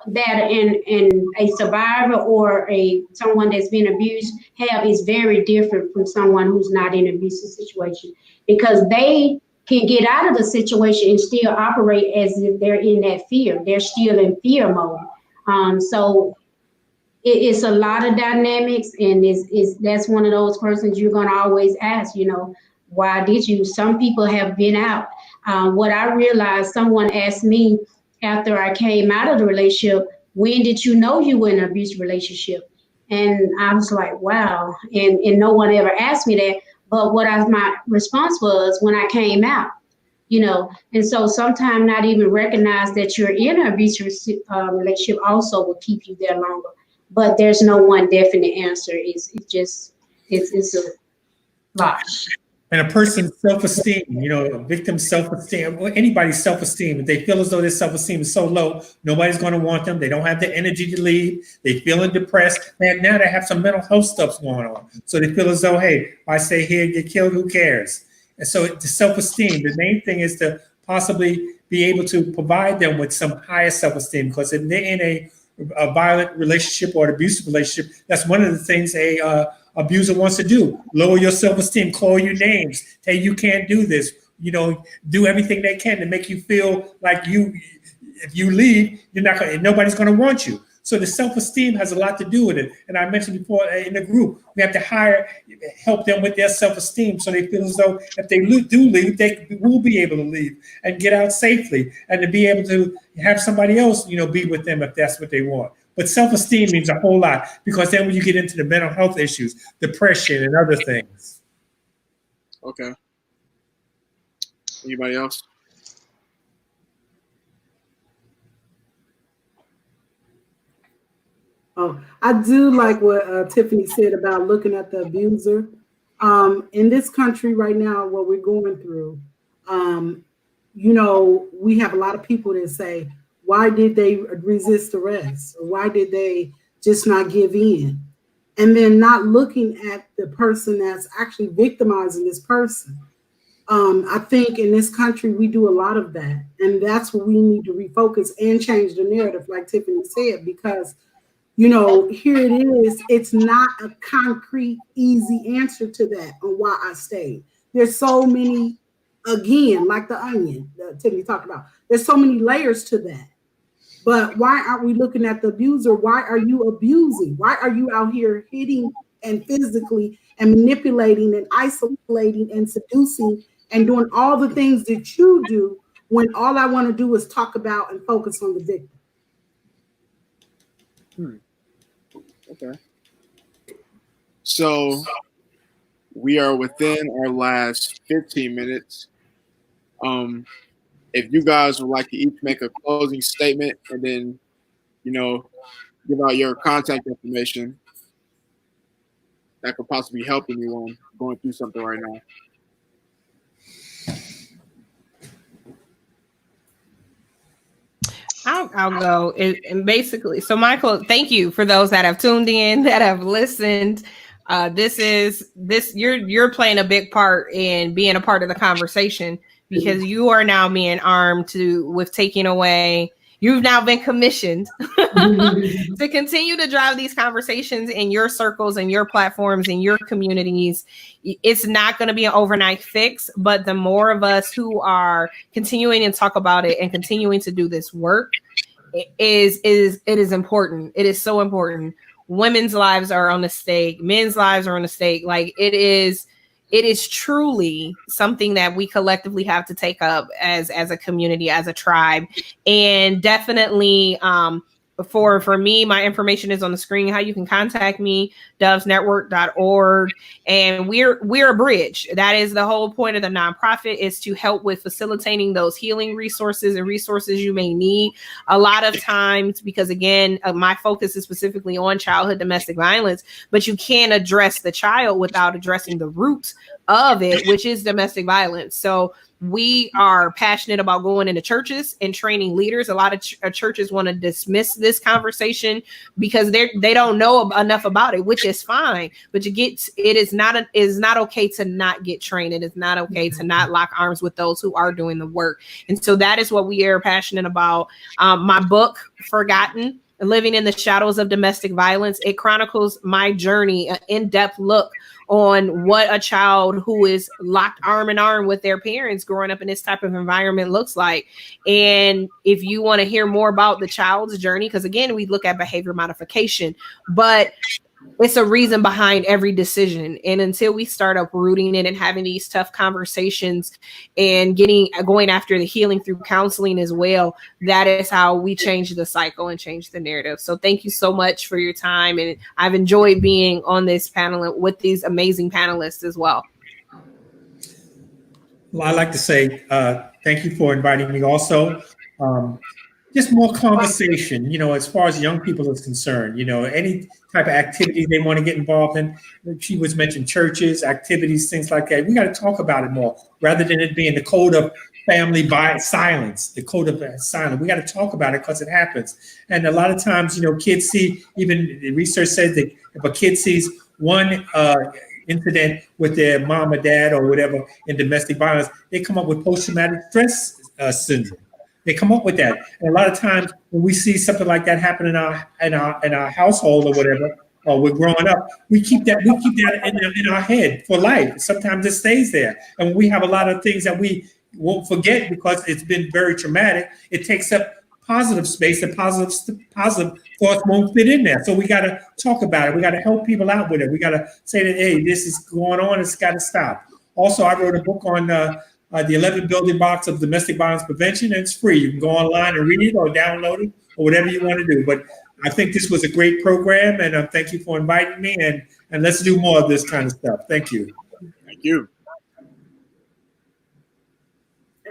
that in a survivor or someone that's been abused have is very different from someone who's not in an abusive situation, because they can get out of the situation and still operate as if they're in that fear. They're still in fear mode. So it's a lot of dynamics, and that's one of those persons you're going to always ask, why did you? Some people have been out. What I realized, someone asked me after I came out of the relationship, when did you know you were in an abusive relationship? And I was like, wow. And no one ever asked me that. But my response was when I came out, and so sometimes not even recognize that you're in an abusive relationship also will keep you there longer. But there's no one definite answer. It's a lot. And a person's self-esteem, a victim's self-esteem, or anybody's self-esteem, if they feel as though their self-esteem is so low, nobody's going to want them. They don't have the energy to leave. They feeling depressed. And now they have some mental health stuff going on. So they feel as though, hey, if I stay here and get killed, who cares? And so the self-esteem, the main thing is to possibly be able to provide them with some higher self-esteem, because if they're in a violent relationship or an abusive relationship, that's one of the things abuser wants to do. Lower your self-esteem, call you names, tell you can't do this, do everything they can to make you feel like if you leave, nobody's going to want you. So the self-esteem has a lot to do with it. And I mentioned before in the group, we have to help them with their self-esteem so they feel as though if they do leave, they will be able to leave and get out safely, and to be able to have somebody else, be with them if that's what they want. But self-esteem means a whole lot, because then when you get into the mental health issues, depression and other things. Okay. Anybody else? Oh, I do like what Tiffany said about looking at the abuser. In this country right now, what we're going through, we have a lot of people that say, why did they resist arrest? Or why did they just not give in? And then not looking at the person that's actually victimizing this person. I think in this country, we do a lot of that. And that's what we need to refocus and change the narrative, like Tiffany said, because here it is. It's not a concrete, easy answer to that on why I stayed. There's so many, again, like the onion that Tiffany talked about. There's so many layers to that. But why aren't we looking at the abuser? Why are you abusing? Why are you out here hitting and physically and manipulating and isolating and seducing and doing all the things that you do when all I want to do is talk about and focus on the victim? Okay. So we are within our last 15 minutes. If you guys would like to each make a closing statement and then, give out your contact information that could possibly help anyone going through something right now. I'll go. And basically, so Michael, thank you for those that have tuned in, that have listened. You're playing a big part in being a part of the conversation, because you are now being armed with taking away. You've now been commissioned to continue to drive these conversations in your circles and your platforms and your communities. It's not going to be an overnight fix, but the more of us who are continuing to talk about it and continuing to do this work, it is important. It is so important. Women's lives are on the stake. Men's lives are on the stake. Like, it is truly something that we collectively have to take up as a community, as a tribe. And definitely, for me, my information is on the screen, how you can contact me, dovesnetwork.org. And we're a bridge. That is the whole point of the nonprofit, is to help with facilitating those healing resources and resources you may need. A lot of times, because again, my focus is specifically on childhood domestic violence, but you can't address the child without addressing the root of it, which is domestic violence. So we are passionate about going into churches and training leaders. A lot of churches want to dismiss this conversation because they don't know enough about it, which is fine. But it is not okay to not get trained. It is not okay to not lock arms with those who are doing the work. And so that is what we are passionate about. My book, Forgotten: Living in the Shadows of Domestic Violence, it chronicles my journey, an in-depth look on what a child who is locked arm in arm with their parents growing up in this type of environment looks like. And if you want to hear more about the child's journey, because again, we look at behavior modification, but it's a reason behind every decision. And until we start uprooting it and having these tough conversations and going after the healing through counseling as well, that is how we change the cycle and change the narrative. So thank you so much for your time. And I've enjoyed being on this panel with these amazing panelists as well. Well, I'd like to say thank you for inviting me also. Just more conversation, as far as young people is concerned, any type of activity they want to get involved in. She was mentioned churches, activities, things like that. We got to talk about it more rather than it being the code of family by silence, the code of silence. We got to talk about it because it happens. And a lot of times, kids see, even the research says that if a kid sees one incident with their mom or dad or whatever in domestic violence, they come up with post-traumatic stress syndrome. They come up with that. And a lot of times when we see something like that happen in our household or whatever, or we're growing up, we keep that in our head for life. Sometimes it stays there. And we have a lot of things that we won't forget because it's been very traumatic. It takes up positive space, and positive thoughts won't fit in there. So we got to talk about it. We got to help people out with it. We got to say that, hey, this is going on. It's got to stop. Also, I wrote a book on the 11 building blocks of domestic violence prevention, and it's free. You can go online and read it or download it or whatever you want to do. But I think this was a great program, and thank you for inviting me, and let's do more of this kind of stuff. Thank you. Thank you.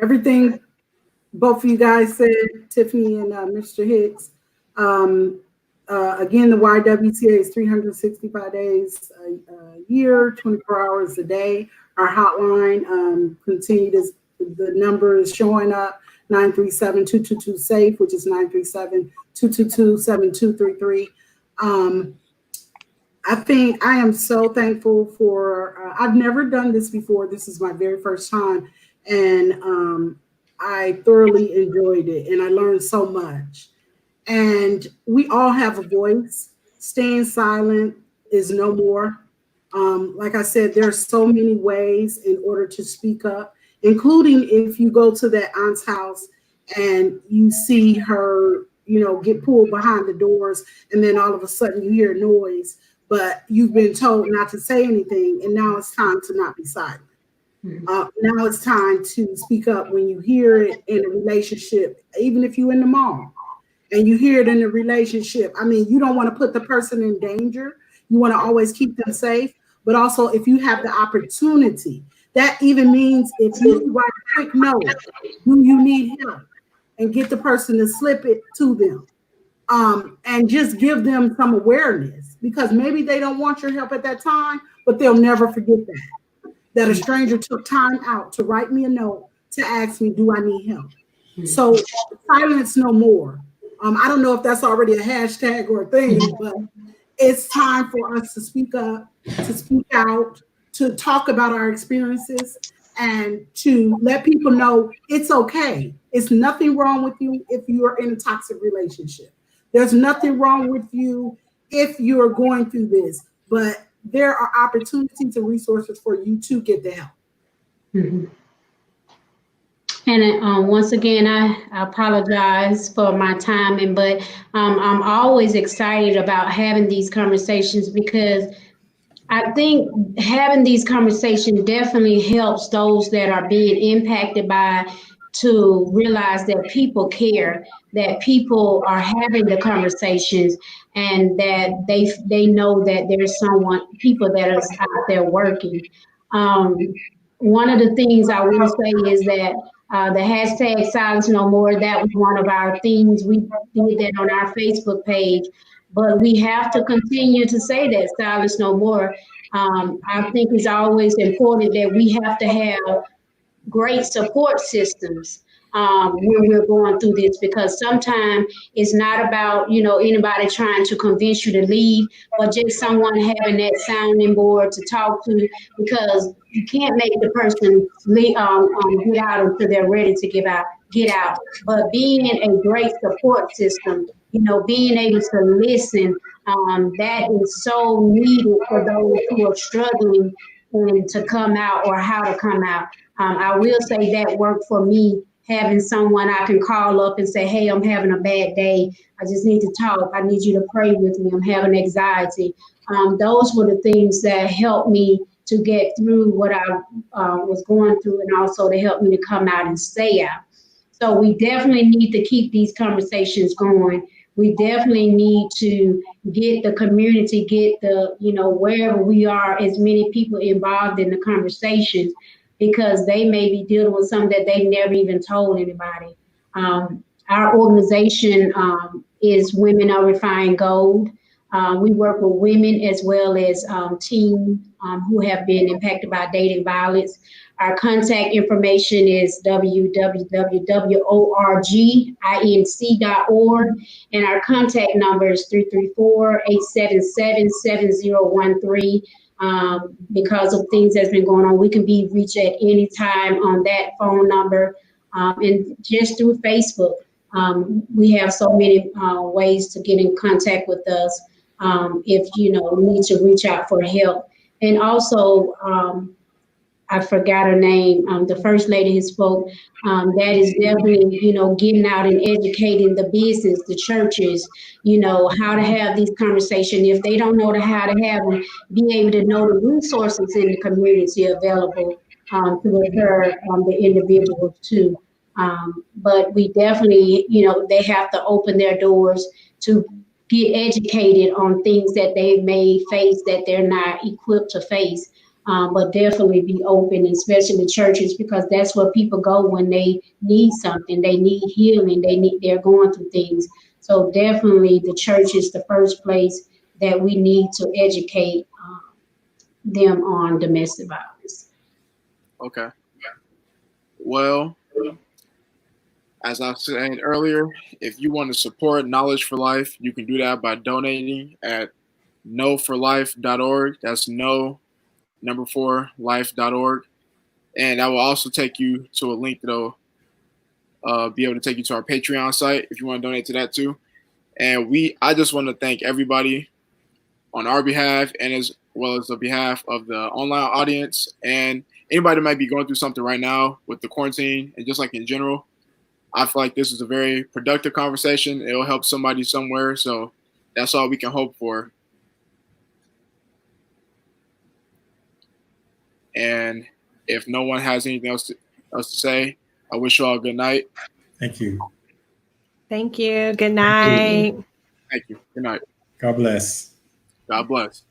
Everything both of you guys said, Tiffany and Mr. Hicks. Again, the YWCA is 365 days a year, 24 hours a day. Our hotline, the number is showing up, 937-222-SAFE, which is 937-222-7233. I think I am so thankful for, I've never done this before. This is my very first time. And I thoroughly enjoyed it, and I learned so much. And we all have a voice. Staying silent is no more. Like I said, there are so many ways in order to speak up, including if you go to that aunt's house and you see her, get pulled behind the doors, and then all of a sudden you hear noise, but you've been told not to say anything, and now it's time to not be silent. Now it's time to speak up when you hear it in a relationship, even if you're in the mall. and you hear it in the relationship. I mean, you don't want to put the person in danger. You want to always keep them safe. But also, if you have the opportunity, that even means if you write a quick note, do you need help? And get the person to slip it to them. And just give them some awareness, because maybe they don't want your help at that time, but they'll never forget that a stranger took time out to write me a note to ask me, do I need help? So silence no more. I don't know if that's already a hashtag or a thing, but it's time for us to speak up, to speak out, to talk about our experiences, and to let people know it's okay. It's nothing wrong with you if you are in a toxic relationship. There's nothing wrong with you if you're going through this, but there are opportunities and resources for you to get the help. Mm-hmm. And once again, I apologize for my timing, but I'm always excited about having these conversations, because I think having these conversations definitely helps those that are being impacted by to realize that people care, that people are having the conversations, and that they know that there's people that are out there working. One of the things I will say is that the hashtag Silence No More, that was one of our themes. We did that on our Facebook page, but we have to continue to say that Silence No More. I think it's always important that we have to have great support systems when we're going through this, because sometimes it's not about, anybody trying to convince you to leave, but just someone having that sounding board to talk to, because you can't make the person get out until they're ready to get out. But being a great support system, being able to listen, that is so needed for those who are struggling and to come out, or how to come out. I will say that worked for me, having someone I can call up and say, hey, I'm having a bad day. I just need to talk. I need you to pray with me. I'm having anxiety. Those were the things that helped me to get through what I was going through, and also to help me to come out and stay out. So we definitely need to keep these conversations going. We definitely need to get the community, get the, wherever we are, as many people involved in the conversations, because they may be dealing with something that they never even told anybody. Our organization is Women Are Refined Gold. We work with women as well as teens who have been impacted by dating violence. Our contact information is www.orginc.org, and our contact number is 334-877-7013. Because of things that's been going on, we can be reached at any time on that phone number, and just through Facebook. We have so many ways to get in contact with us if you need to reach out for help. And also, I forgot her name, the first lady who spoke, that is definitely, getting out and educating the business, the churches, how to have these conversations. If they don't know how to have them, be able to know the resources in the community available to refer the individuals to. But we definitely, they have to open their doors to get educated on things that they may face that they're not equipped to face. But definitely be open, especially churches, because that's where people go when they need something. They need healing. They're going through things. So definitely the church is the first place that we need to educate them on domestic violence. Okay. Well, as I said earlier, if you want to support Knowledge for Life, you can do that by donating at knowforlife.org. That's no4life.org. And that will also take you to a link that'll be able to take you to our Patreon site if you want to donate to that too. And I just want to thank everybody on our behalf, and as well as the behalf of the online audience, and anybody that might be going through something right now with the quarantine, and just like in general. I feel like this is a very productive conversation. It'll help somebody somewhere. So that's all we can hope for. And if no one has anything else to say, I wish you all a good night. Thank you. Thank you. Good night. Thank you. Good night. God bless. God bless.